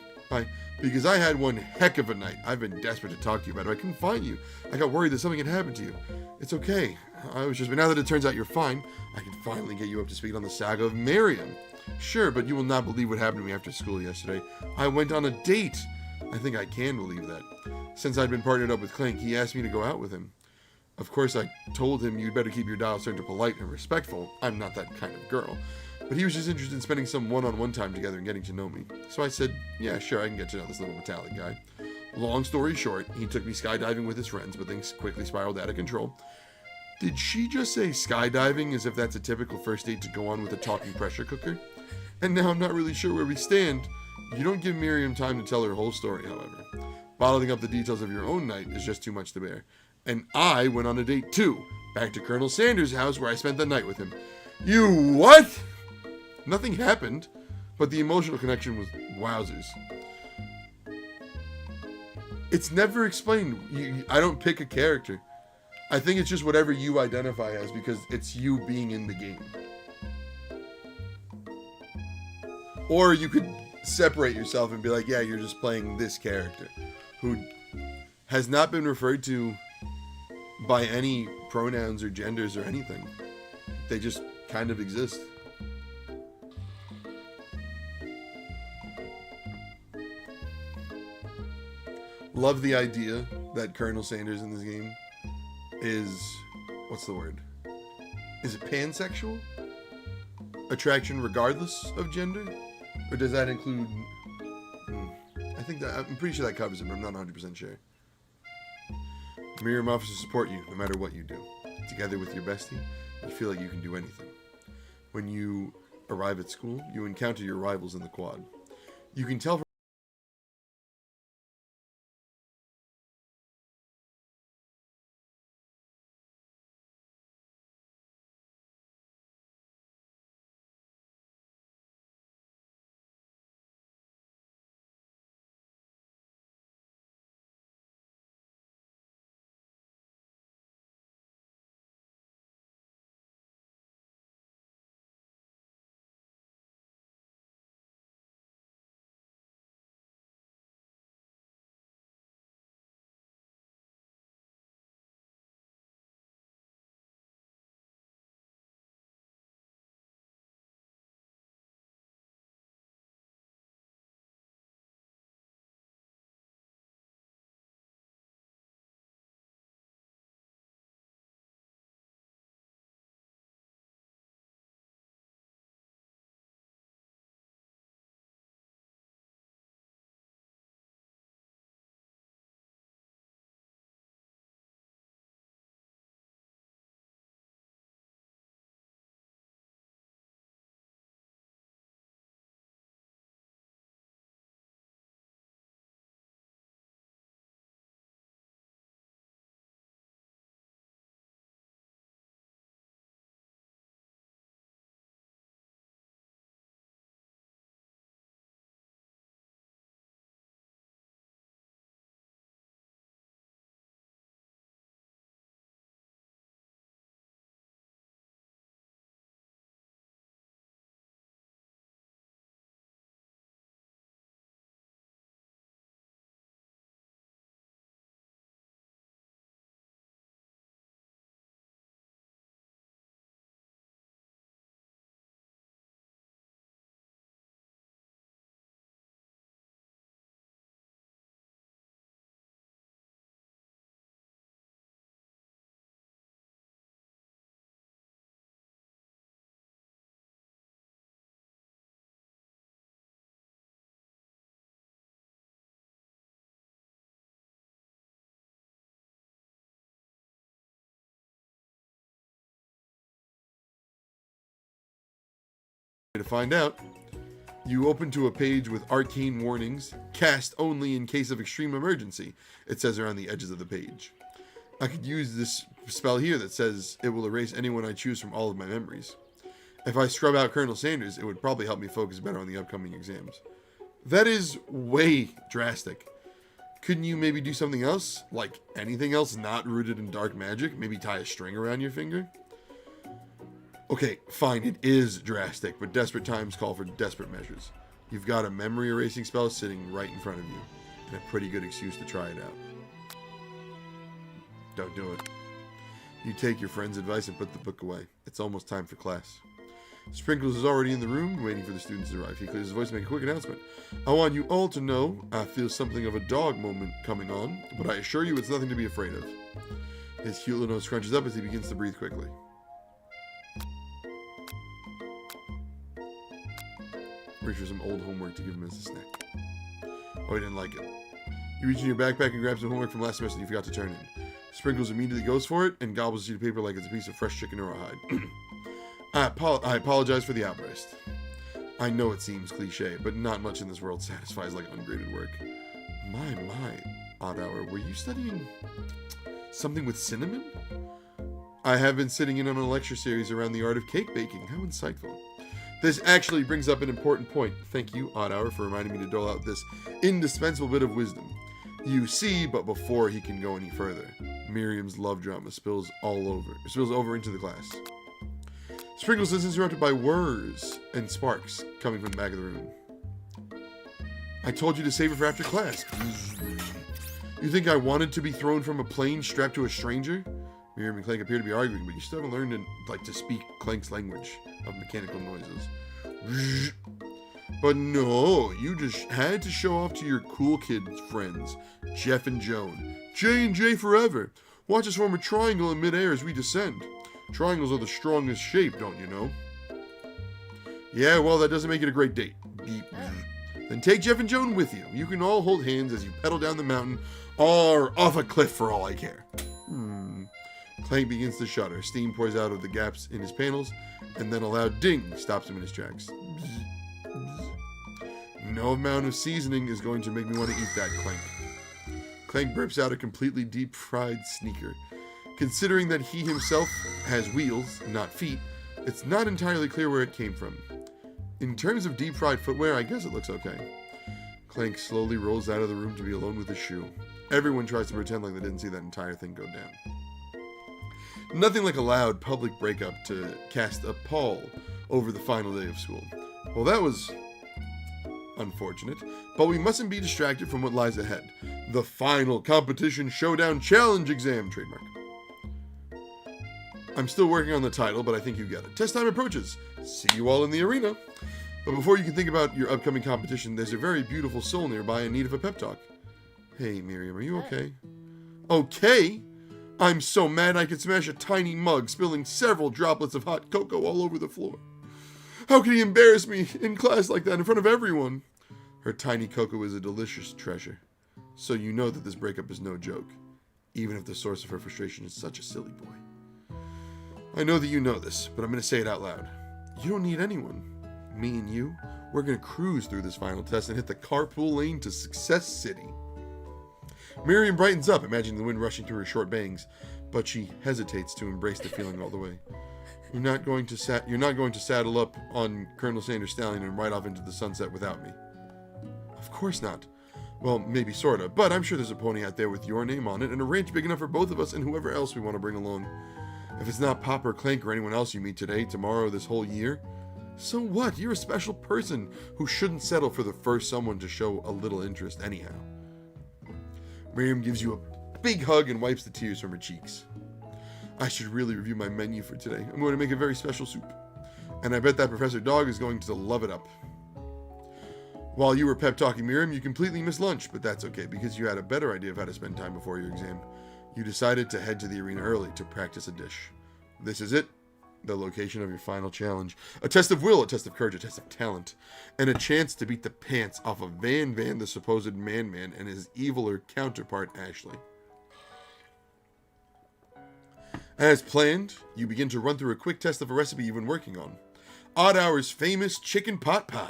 Because I had one heck of a night. I've been desperate to talk to you about it. I couldn't find you. I got worried that something had happened to you. It's okay. But now that it turns out you're fine, I can finally get you up to speed on the saga of Miriam. Sure, but you will not believe what happened to me after school yesterday. I went on a date. I think I can believe that. Since I'd been partnered up with Clank, he asked me to go out with him. Of course, I told him you'd better keep your dial turned to polite and respectful. I'm not that kind of girl. But he was just interested in spending some one-on-one time together and getting to know me. So I said, yeah, sure, I can get to know this little metallic guy. Long story short, he took me skydiving with his friends, but things quickly spiraled out of control. Did she just say skydiving as if that's a typical first date to go on with a talking pressure cooker? And now I'm not really sure where we stand. You don't give Miriam time to tell her whole story, however. Bottling up the details of your own night is just too much to bear. And I went on a date too, back to Colonel Sanders' house where I spent the night with him. You what? Nothing happened, but the emotional connection was wowzers. It's never explained. I don't pick a character. I think it's just whatever you identify as because it's you being in the game. Or you could separate yourself and be like, yeah, you're just playing this character who has not been referred to by any pronouns or genders or anything. They just kind of exist. Love the idea that Colonel Sanders in this game is, what's the word? Is it pansexual? Attraction regardless of gender? Or does that include... I'm pretty sure that covers it, but I'm not 100% sure. Miriam offers to support you no matter what you do. Together with your bestie, you feel like you can do anything. When you arrive at school, you encounter your rivals in the quad. You can tell from To find out, you open to a page with arcane warnings, cast only in case of extreme emergency. It says around the edges of the page. I could use this spell here that says it will erase anyone I choose from all of my memories. If I scrub out Colonel Sanders, it would probably help me focus better on the upcoming exams. That is way drastic. Couldn't you maybe do something else? Like anything else not rooted in dark magic? Maybe tie a string around your finger? Okay, fine, it is drastic, but desperate times call for desperate measures. You've got a memory erasing spell sitting right in front of you, and a pretty good excuse to try it out. Don't do it. You take your friend's advice and put the book away. It's almost time for class. Sprinkles is already in the room, waiting for the students to arrive. He clears his voice to make a quick announcement. I want you all to know I feel something of a dog moment coming on, but I assure you it's nothing to be afraid of. His cute little nose scrunches up as he begins to breathe quickly. Reach for some old homework to give him as a snack. Oh, he didn't like it. You reach in your backpack and grab some homework from last semester you forgot to turn in. Sprinkles immediately goes for it and gobbles a sheet of paper like it's a piece of fresh chicken or a hide. I apologize for the outburst. I know it seems cliche, but not much in this world satisfies like ungraded work. My, OddHour, were you studying something with cinnamon? I have been sitting in on a lecture series around the art of cake baking. How insightful. This actually brings up an important point. Thank you, OddHour, for reminding me to dole out this indispensable bit of wisdom. You see, but before he can go any further, Miriam's love drama spills over into the class. Sprinkles is interrupted by whirs and sparks coming from the back of the room. I told you to save it for after class. You think I wanted to be thrown from a plane strapped to a stranger? Miriam and Clank appear to be arguing, but you still haven't learned to speak Clank's language of mechanical noises. But no, you just had to show off to your cool kid friends, Jeff and Joan. J&J forever. Watch us form a triangle in midair as we descend. Triangles are the strongest shape, don't you know? Yeah, well, that doesn't make it a great date. Beep. Then take Jeff and Joan with you. You can all hold hands as you pedal down the mountain or off a cliff for all I care. Clank begins to shudder. Steam pours out of the gaps in his panels, and then a loud ding stops him in his tracks. No amount of seasoning is going to make me want to eat that, Clank. Clank burps out a completely deep-fried sneaker. Considering that he himself has wheels, not feet, it's not entirely clear where it came from. In terms of deep-fried footwear, I guess it looks okay. Clank slowly rolls out of the room to be alone with his shoe. Everyone tries to pretend like they didn't see that entire thing go down. Nothing like a loud public breakup to cast a pall over the final day of school. Well, that was unfortunate, but we mustn't be distracted from what lies ahead. The final competition showdown challenge exam, trademark. I'm still working on the title, but I think you get it. Test time approaches. See you all in the arena. But before you can think about your upcoming competition, there's a very beautiful soul nearby in need of a pep talk. Hey, Miriam, are you okay? Okay? I'm so mad I could smash a tiny mug, spilling several droplets of hot cocoa all over the floor. How can he embarrass me in class like that in front of everyone? Her tiny cocoa is a delicious treasure. So you know that this breakup is no joke, even if the source of her frustration is such a silly boy. I know that you know this, but I'm going to say it out loud. You don't need anyone. Me and you, we're going to cruise through this final test and hit the carpool lane to Success City. Miriam brightens up, imagining the wind rushing through her short bangs, but she hesitates to embrace the feeling all the way. You're not going to saddle up on Colonel Sanders' stallion and ride off into the sunset without me. Of course not. Well, maybe sorta, but I'm sure there's a pony out there with your name on it and a ranch big enough for both of us and whoever else we want to bring along. If it's not Pop or Clank or anyone else you meet today, tomorrow, this whole year, so what? You're a special person who shouldn't settle for the first someone to show a little interest anyhow. Miriam gives you a big hug and wipes the tears from her cheeks. I should really review my menu for today. I'm going to make a very special soup. And I bet that Professor Dog is going to love it up. While you were pep talking Miriam, you completely missed lunch, but that's okay because you had a better idea of how to spend time before your exam. You decided to head to the arena early to practice a dish. This is it. The location of your final challenge. A test of will, a test of courage, a test of talent, and a chance to beat the pants off of Van, the supposed man, and his eviler counterpart, Ashley. As planned, you begin to run through a quick test of a recipe you've been working on. OddHour's famous chicken pot pie.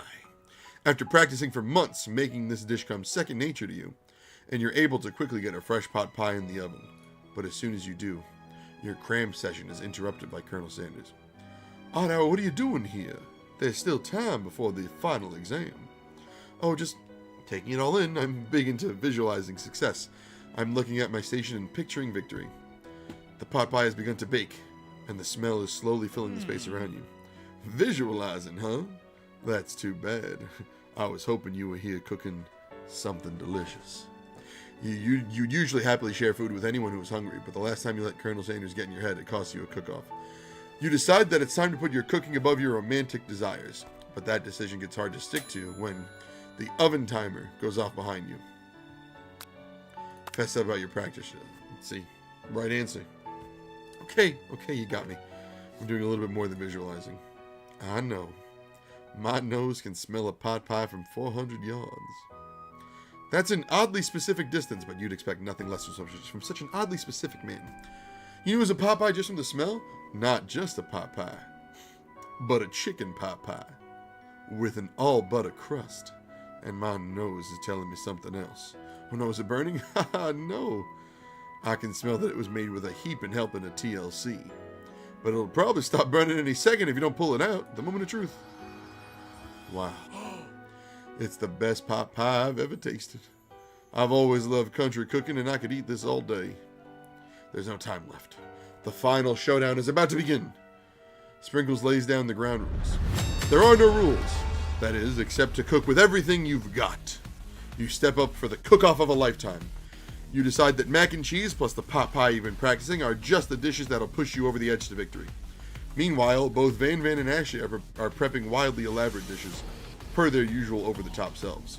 After practicing for months, making this dish comes second nature to you, and you're able to quickly get a fresh pot pie in the oven. But as soon as you do, your cram session is interrupted by Colonel Sanders. OddHour, what are you doing here? There's still time before the final exam. Oh, just taking it all in. I'm big into visualizing success. I'm looking at my station and picturing victory. The pot pie has begun to bake, and the smell is slowly filling the space around you. Visualizing, huh? That's too bad. I was hoping you were here cooking something delicious. You'd usually happily share food with anyone who was hungry, but the last time you let Colonel Sanders get in your head, it cost you a cook-off. You decide that it's time to put your cooking above your romantic desires, but that decision gets hard to stick to when the oven timer goes off behind you. Fess up about your practice. Let's see. Right answer. Okay, you got me. I'm doing a little bit more than visualizing. I know. My nose can smell a pot pie from 400 yards. That's an oddly specific distance, but you'd expect nothing less from such an oddly specific man. You knew it was a pot pie just from the smell? Not just a pot pie, but a chicken pot pie with an all-butter crust. And my nose is telling me something else. Oh no, is it burning? Haha, no. I can smell that it was made with a heaping helping of TLC. But it'll probably stop burning any second if you don't pull it out. The moment of truth. Wow. It's the best pot pie I've ever tasted. I've always loved country cooking, and I could eat this all day. There's no time left. The final showdown is about to begin. Sprinkles lays down the ground rules. There are no rules. That is, except to cook with everything you've got. You step up for the cook-off of a lifetime. You decide that mac and cheese plus the pot pie you've been practicing are just the dishes that'll push you over the edge to victory. Meanwhile, both Van and Ashley are prepping wildly elaborate dishes, per their usual over-the-top selves.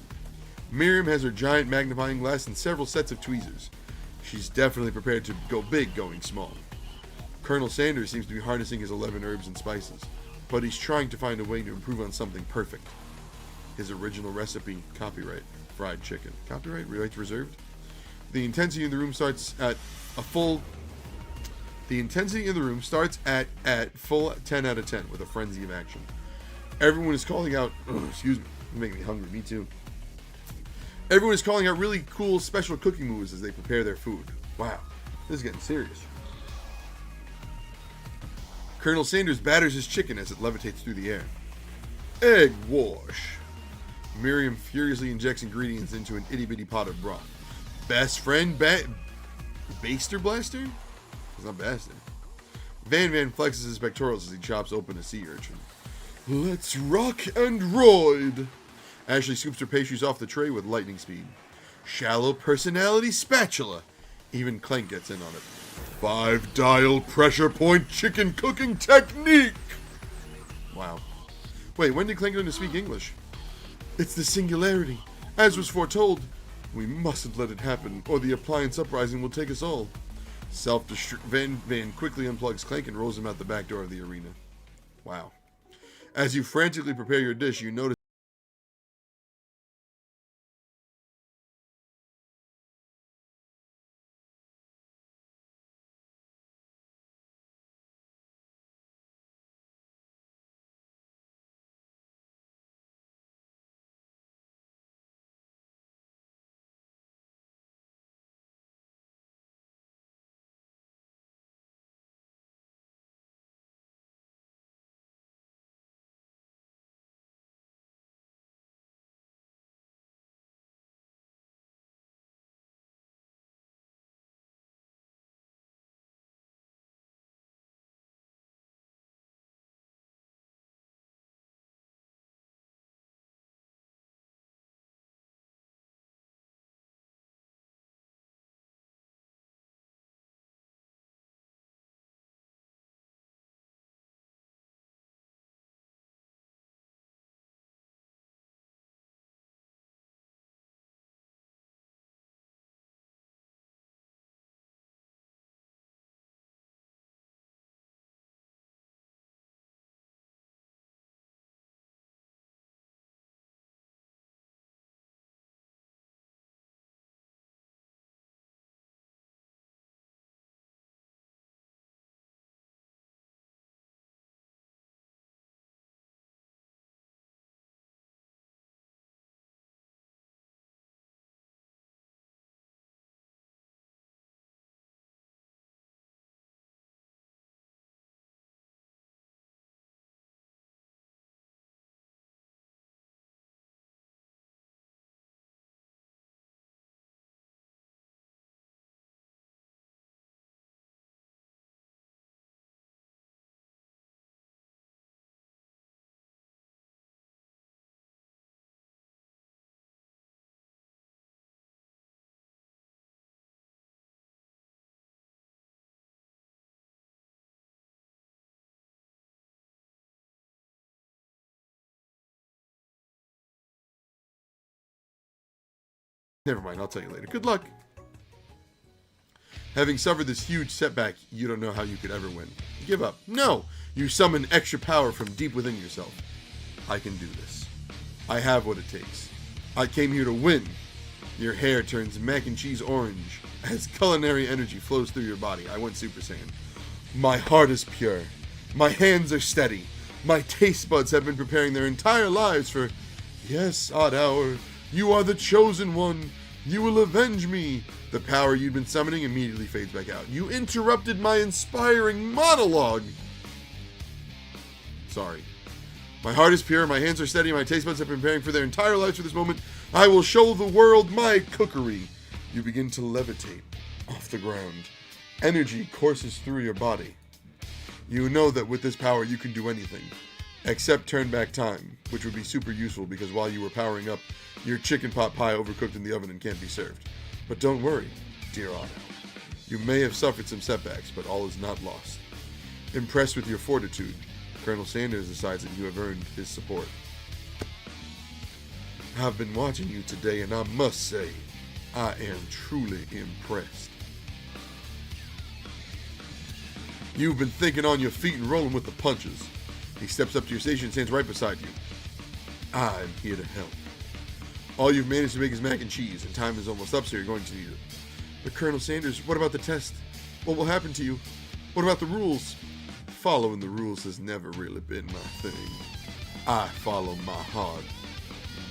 Miriam has her giant magnifying glass and several sets of tweezers. She's definitely prepared to go big going small. Colonel Sanders seems to be harnessing his 11 herbs and spices, but he's trying to find a way to improve on something perfect. His original recipe, copyright, fried chicken. Copyright, rights reserved? The intensity in the room starts at full 10 out of 10 with a frenzy of action. Everyone is calling out, excuse me, you're making me hungry, me too. Everyone is calling out really cool special cooking moves as they prepare their food. Wow, this is getting serious. Colonel Sanders batters his chicken as it levitates through the air. Egg wash. Miriam furiously injects ingredients into an itty-bitty pot of broth. Best friend Baster Blaster? It's not Bastard. Van flexes his pectorals as he chops open a sea urchin. Let's rock and roid. Ashley scoops her pastries off the tray with lightning speed. Shallow personality spatula. Even Clank gets in on it. 5-dial pressure point chicken cooking technique. Wow. Wait, when did Clank learn to speak English? It's the singularity. As was foretold, we mustn't let it happen, or the appliance uprising will take us all. Van quickly unplugs Clank and rolls him out the back door of the arena. Wow. As you frantically prepare your dish, you notice Never mind, I'll tell you later. Good luck. Having suffered this huge setback, you don't know how you could ever win. You give up. No! You summon extra power from deep within yourself. I can do this. I have what it takes. I came here to win. Your hair turns mac and cheese orange as culinary energy flows through your body. I went Super Saiyan. My heart is pure. My hands are steady. My taste buds have been preparing their entire lives for... Yes, OddHour, you are the chosen one. You will avenge me. The power you'd been summoning immediately fades back out. You interrupted my inspiring monologue. Sorry. My heart is pure, my hands are steady, my taste buds have been preparing for their entire lives for this moment. I will show the world my cookery. You begin to levitate off the ground. Energy courses through your body. You know that with this power you can do anything, except turn back time, which would be super useful because while you were powering up, your chicken pot pie overcooked in the oven and can't be served. But don't worry, dear OddHour. You may have suffered some setbacks, but all is not lost. Impressed with your fortitude, Colonel Sanders decides that you have earned his support. I've been watching you today, and I must say, I am truly impressed. You've been thinking on your feet and rolling with the punches. He steps up to your station and stands right beside you. I'm here to help. All you've managed to make is mac and cheese, and time is almost up, so you're going to need it. But Colonel Sanders, what about the test? What will happen to you? What about the rules? Following the rules has never really been my thing. I follow my heart.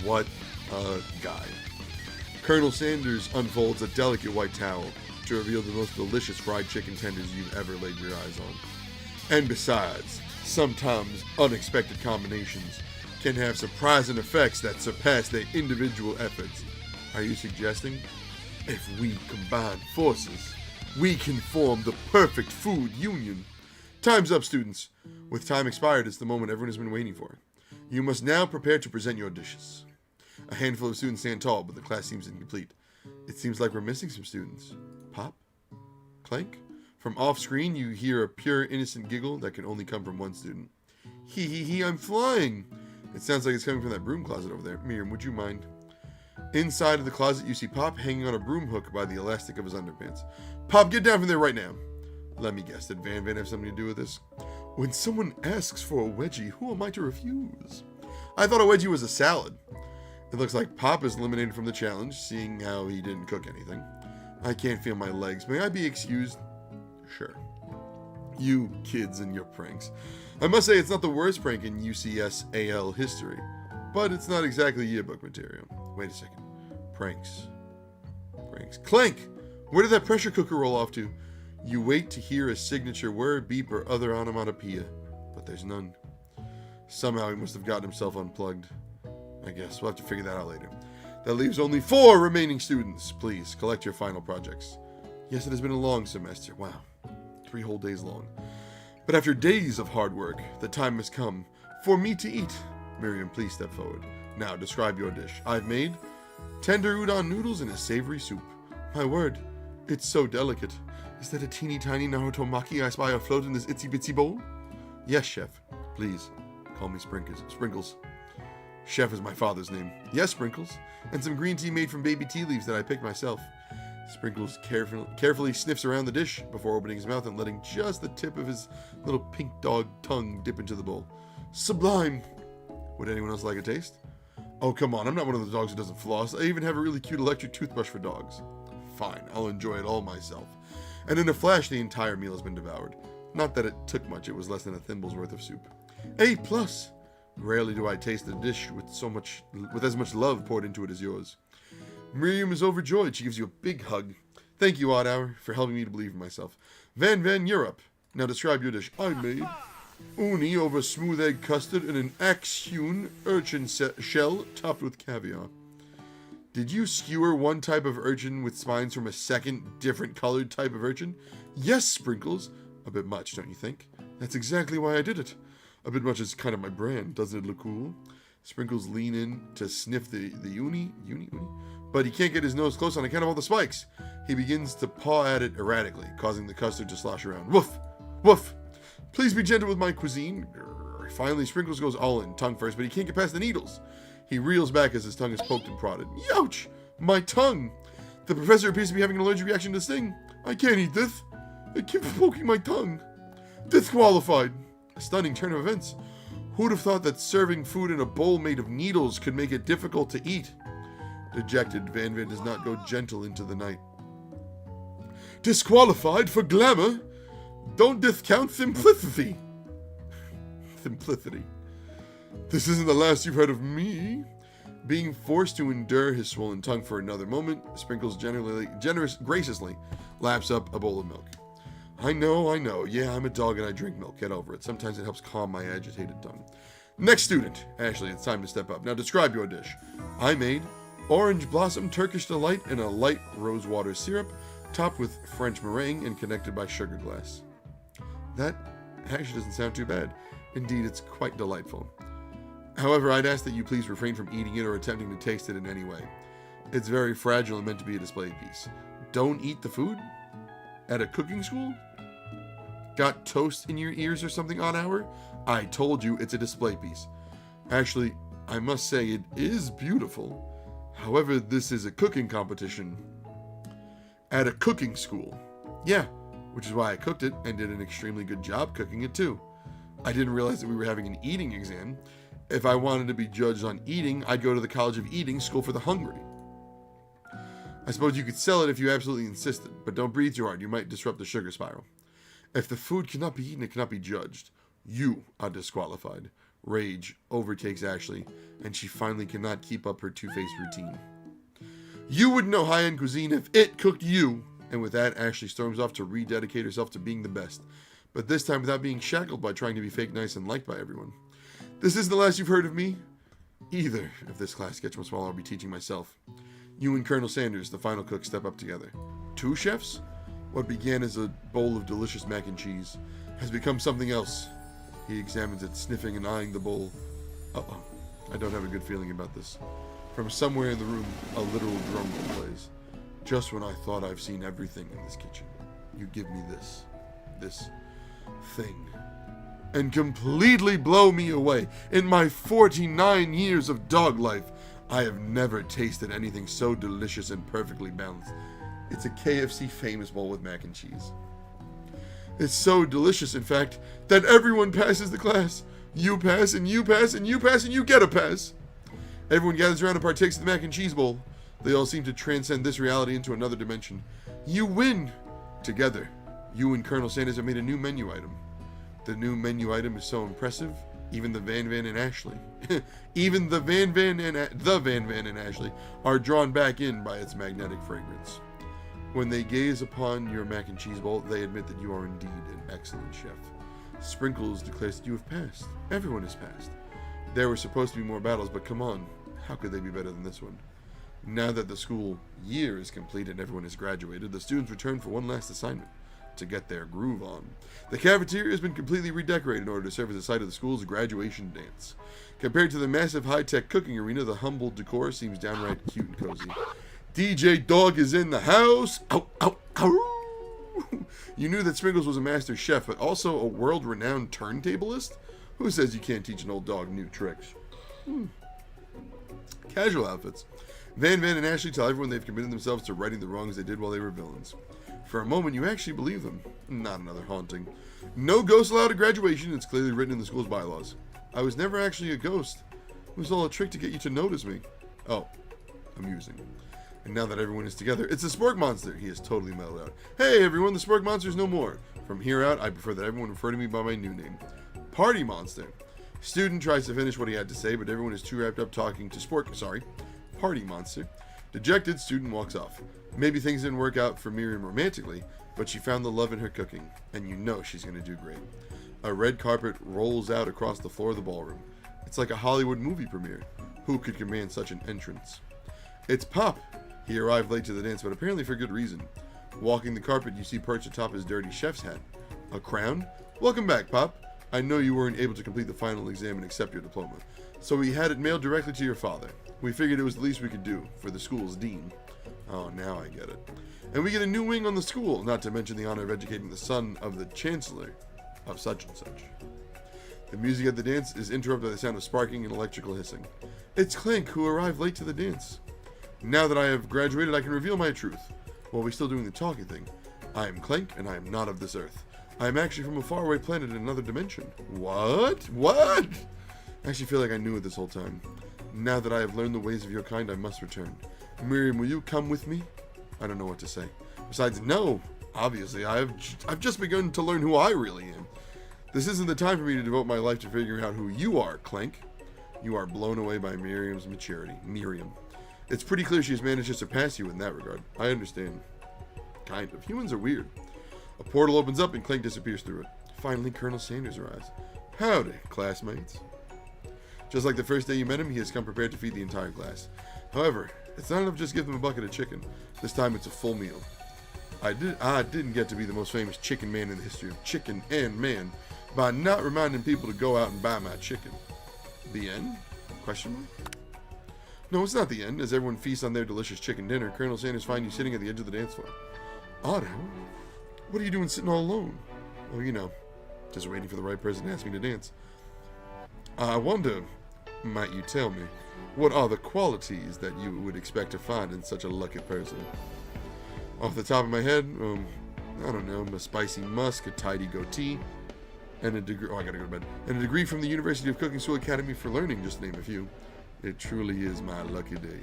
What a guy. Colonel Sanders unfolds a delicate white towel to reveal the most delicious fried chicken tenders you've ever laid your eyes on. And besides, sometimes unexpected combinations can have surprising effects that surpass their individual efforts. Are you suggesting? If we combine forces, we can form the perfect food union. Time's up, students. With time expired, it's the moment everyone has been waiting for. You must now prepare to present your dishes. A handful of students stand tall, but the class seems incomplete. It seems like we're missing some students. Pop? Clank? From off-screen, you hear a pure, innocent giggle that can only come from one student. Hee, I'm flying! It sounds like it's coming from that broom closet over there. Miriam, would you mind? Inside of the closet, you see Pop hanging on a broom hook by the elastic of his underpants. Pop, get down from there right now! Let me guess, did Van have something to do with this? When someone asks for a wedgie, who am I to refuse? I thought a wedgie was a salad. It looks like Pop is eliminated from the challenge, seeing how he didn't cook anything. I can't feel my legs. May I be excused? Sure. You kids and your pranks. I must say it's not the worst prank in UCS AL history, but it's not exactly yearbook material. Wait a second. Pranks. Clank! Where did that pressure cooker roll off to? You wait to hear a signature word, beep, or other onomatopoeia, but there's none. Somehow he must have gotten himself unplugged. I guess we'll have to figure that out later. That leaves only 4 remaining students. Please, collect your final projects. Yes, it has been a long semester. Wow. 3 whole days long. But after days of hard work, the time has come for me to eat. Miriam, please step forward. Now, describe your dish. I've made tender udon noodles and a savory soup. My word, it's so delicate. Is that a teeny tiny Naruto maki I spy afloat in this itsy bitsy bowl? Yes, chef. Please, call me Sprinkles. Chef is my father's name. Yes, Sprinkles. And some green tea made from baby tea leaves that I picked myself. Sprinkles carefully sniffs around the dish before opening his mouth and letting just the tip of his little pink dog tongue dip into the bowl. Sublime! Would anyone else like a taste? Oh, come on, I'm not one of those dogs who doesn't floss. I even have a really cute electric toothbrush for dogs. Fine, I'll enjoy it all myself. And in a flash, the entire meal has been devoured. Not that it took much, it was less than a thimble's worth of soup. A+! Rarely do I taste a dish with as much love poured into it as yours. Miriam is overjoyed. She gives you a big hug. Thank you, OddHour, for helping me to believe in myself. Van, you're up. Now describe your dish. I made uni over smooth egg custard and an axe-hewn urchin shell topped with caviar. Did you skewer one type of urchin with spines from a second, different colored type of urchin? Yes, Sprinkles. A bit much, don't you think? That's exactly why I did it. A bit much is kind of my brand. Doesn't it look cool? Sprinkles lean in to sniff the uni, but he can't get his nose close on account of all the spikes. He begins to paw at it erratically, causing the custard to slosh around. Woof! Woof! Please be gentle with my cuisine. Finally, Sprinkles goes all in, tongue first, but he can't get past the needles. He reels back as his tongue is poked and prodded. Youch! My tongue! The professor appears to be having an allergic reaction to this thing. I can't eat this. It keeps poking my tongue. Disqualified. A stunning turn of events. Who'd have thought that serving food in a bowl made of needles could make it difficult to eat? Dejected, Van Van does not go gentle into the night. Disqualified for glamour? Don't discount simplicity. Simplicity. This isn't the last you've heard of me. Being forced to endure his swollen tongue for another moment, Sprinkles graciously laps up a bowl of milk. I know. Yeah, I'm a dog and I drink milk. Get over it. Sometimes it helps calm my agitated tongue. Next student. Ashley, it's time to step up. Now describe your dish. I made orange blossom Turkish delight in a light rose water syrup, topped with French meringue and connected by sugar glass. That actually doesn't sound too bad. Indeed, it's quite delightful. However, I'd ask that you please refrain from eating it or attempting to taste it in any way. It's very fragile and meant to be a display piece. Don't eat the food? At a cooking school? Got toast in your ears or something, OddHour? I told you it's a display piece. Actually, I must say it is beautiful. However, this is a cooking competition. At a cooking school. Yeah, which is why I cooked it and did an extremely good job cooking it too. I didn't realize that we were having an eating exam. If I wanted to be judged on eating, I'd go to the College of Eating, School for the Hungry. I suppose you could sell it if you absolutely insisted, but don't breathe too hard. You might disrupt the sugar spiral. If the food cannot be eaten, it cannot be judged. You are disqualified. Rage overtakes Ashley, and she finally cannot keep up her two-faced routine. You would know high-end cuisine if it cooked you. And with that, Ashley storms off to rededicate herself to being the best, but this time without being shackled by trying to be fake nice and liked by everyone. This isn't the last you've heard of me. Either. If this class gets much smaller, I'll be teaching myself. You and Colonel Sanders, the final cook, step up together. Two chefs? What began as a bowl of delicious mac and cheese has become something else. He examines it, sniffing and eyeing the bowl. Uh-oh. I don't have a good feeling about this. From somewhere in the room, a literal drum roll plays. Just when I thought I've seen everything in this kitchen, you give me this thing, and completely blow me away. In my 49 years of dog life, I have never tasted anything so delicious and perfectly balanced. It's a KFC famous bowl with mac and cheese. It's so delicious, in fact, that everyone passes the class. You pass, and you pass, and you pass, and you get a pass. Everyone gathers around and partakes of the mac and cheese bowl. They all seem to transcend this reality into another dimension. You win! Together, you and Colonel Sanders have made a new menu item. The new menu item is so impressive, even the Van Van and Ashley, even the Van Van and Ashley are drawn back in by its magnetic fragrance. When they gaze upon your mac and cheese bowl, they admit that you are indeed an excellent chef. Sprinkles declares that you have passed. Everyone has passed. There were supposed to be more battles, but come on, how could they be better than this one? Now that the school year is complete and everyone has graduated, the students return for one last assignment, to get their groove on. The cafeteria has been completely redecorated in order to serve as the site of the school's graduation dance. Compared to the massive high-tech cooking arena, the humble decor seems downright cute and cozy. DJ Dog is in the house! Ow, ow, ow! You knew that Sprinkles was a master chef, but also a world-renowned turntablist? Who says you can't teach an old dog new tricks? Casual outfits. Van Van and Ashley tell everyone they've committed themselves to righting the wrongs they did while they were villains. For a moment, you actually believe them. Not another haunting. No ghosts allowed at graduation. It's clearly written in the school's bylaws. I was never actually a ghost. It was all a trick to get you to notice me. Oh, amusing. And now that everyone is together, it's the Spork Monster. He is totally mellowed out. Hey, everyone, the Spork Monster is no more. From here out, I prefer that everyone refer to me by my new name. Party Monster. Student tries to finish what he had to say, but everyone is too wrapped up talking to Party Monster. Dejected, student walks off. Maybe things didn't work out for Miriam romantically, but she found the love in her cooking, and you know she's going to do great. A red carpet rolls out across the floor of the ballroom. It's like a Hollywood movie premiere. Who could command such an entrance? It's Pop. He arrived late to the dance, but apparently for good reason. Walking the carpet, you see perched atop his dirty chef's hat. A crown? Welcome back, Pop. I know you weren't able to complete the final exam and accept your diploma, so we had it mailed directly to your father. We figured it was the least we could do for the school's dean. Oh, now I get it. And we get a new wing on the school, not to mention the honor of educating the son of the chancellor of such and such. The music at the dance is interrupted by the sound of sparking and electrical hissing. It's Clank, who arrived late to the dance. Now that I have graduated, I can reveal my truth. While we're still doing the talking thing, I am Clank, and I am not of this earth. I am actually from a faraway planet in another dimension. What? What? I actually feel like I knew it this whole time. Now that I have learned the ways of your kind, I must return. Miriam, will you come with me? I don't know what to say. Besides, no. Obviously, I've just begun to learn who I really am. This isn't the time for me to devote my life to figuring out who you are, Clank. You are blown away by Miriam's maturity. Miriam. It's pretty clear she's managed to surpass you in that regard. I understand. Kind of. Humans are weird. A portal opens up and Clank disappears through it. Finally, Colonel Sanders arrives. Howdy, classmates. Just like the first day you met him, he has come prepared to feed the entire class. However, it's not enough to just give them a bucket of chicken. This time it's a full meal. I didn't get to be the most famous chicken man in the history of chicken and man by not reminding people to go out and buy my chicken. The end? Question mark? No, it's not the end. As everyone feasts on their delicious chicken dinner, Colonel Sanders finds you sitting at the edge of the dance floor. OddHour? What are you doing sitting all alone? Well, you know, just waiting for the right person to ask me to dance. I wonder, might you tell me, what are the qualities that you would expect to find in such a lucky person? Off the top of my head, I don't know, a spicy musk, a tidy goatee, and a degree. Oh, I gotta go to bed. And a degree from the University of Cooking School Academy for Learning, just to name a few. It truly is my lucky day.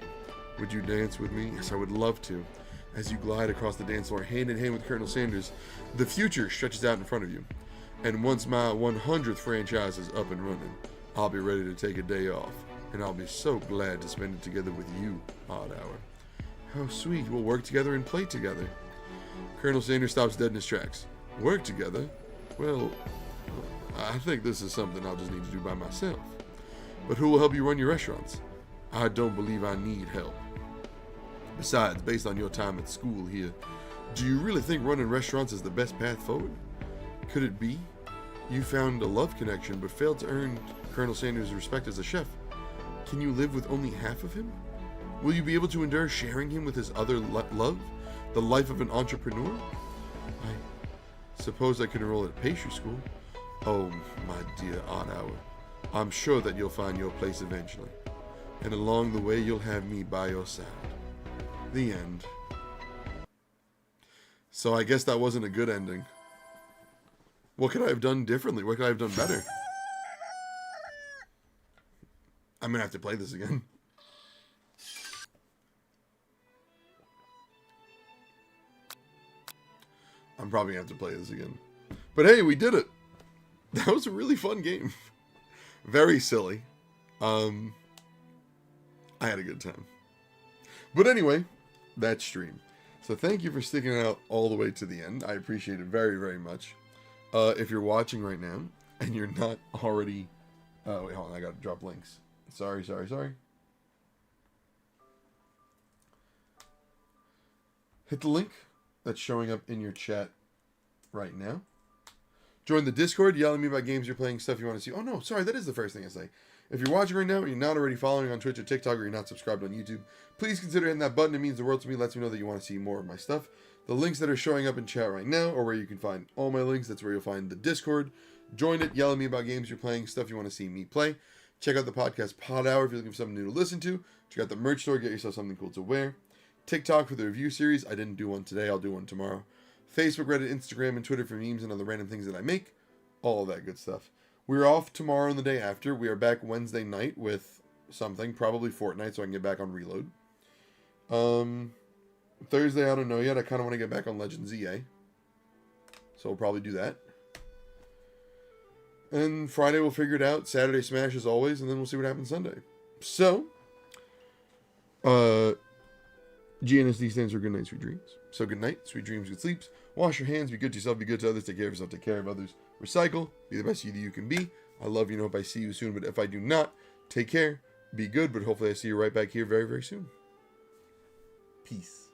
Would you dance with me? Yes, I would love to. As you glide across the dance floor, hand in hand with Colonel Sanders, the future stretches out in front of you. And once my 100th franchise is up and running, I'll be ready to take a day off. And I'll be so glad to spend it together with you, OddHour. How sweet. We'll work together and play together. Colonel Sanders stops dead in his tracks. Work together? Well, I think this is something I'll just need to do by myself. But who will help you run your restaurants? I don't believe I need help. Besides, based on your time at school here, do you really think running restaurants is the best path forward? Could it be you found a love connection but failed to earn Colonel Sanders' respect as a chef? Can you live with only half of him? Will you be able to endure sharing him with his other love, the life of an entrepreneur? I suppose I could enroll at pastry school. Oh, my dear OddHour, I'm sure that you'll find your place eventually. And along the way, you'll have me by your side. The end. So I guess that wasn't a good ending. What could I have done differently? What could I have done better? I'm gonna have to play this again. I'm probably gonna have to play this again. But hey, we did it. That was a really fun game. Very silly. I had a good time. But anyway, that's stream. So thank you for sticking out all the way to the end. I appreciate it very, very much. If you're watching right now and you're not already... wait, hold on. I gotta drop links. Sorry. Hit the link that's showing up in your chat right now. Join the Discord, yell at me about games you're playing, stuff you want to see. Oh no, sorry, that is the first thing I say. If you're watching right now and you're not already following on Twitch or TikTok, or you're not subscribed on YouTube, please consider hitting that button. It means the world to me, lets me know that you want to see more of my stuff. The links that are showing up in chat right now are where you can find all my links. That's where you'll find the Discord. Join it, yell at me about games you're playing, stuff you want to see me play. Check out the podcast OddHour if you're looking for something new to listen to. Check out the merch store, get yourself something cool to wear. TikTok for the review series. I didn't do one today, I'll do one tomorrow. Facebook, Reddit, Instagram, and Twitter for memes and other random things that I make. All that good stuff. We're off tomorrow and the day after. We are back Wednesday night with something, probably Fortnite, so I can get back on Reload. Thursday, I don't know yet. I kind of want to get back on Legends EA. So we'll probably do that. And Friday, we'll figure it out. Saturday, Smash as always, and then we'll see what happens Sunday. So, GNSD stands for Good Night, Sweet Dreams. So good night, sweet dreams, good sleeps. Wash your hands, be good to yourself, be good to others, take care of yourself, take care of others. Recycle, be the best you that you can be. I love you and hope I see you soon, but if I do not, take care, be good, but hopefully I see you right back here very, very soon. Peace.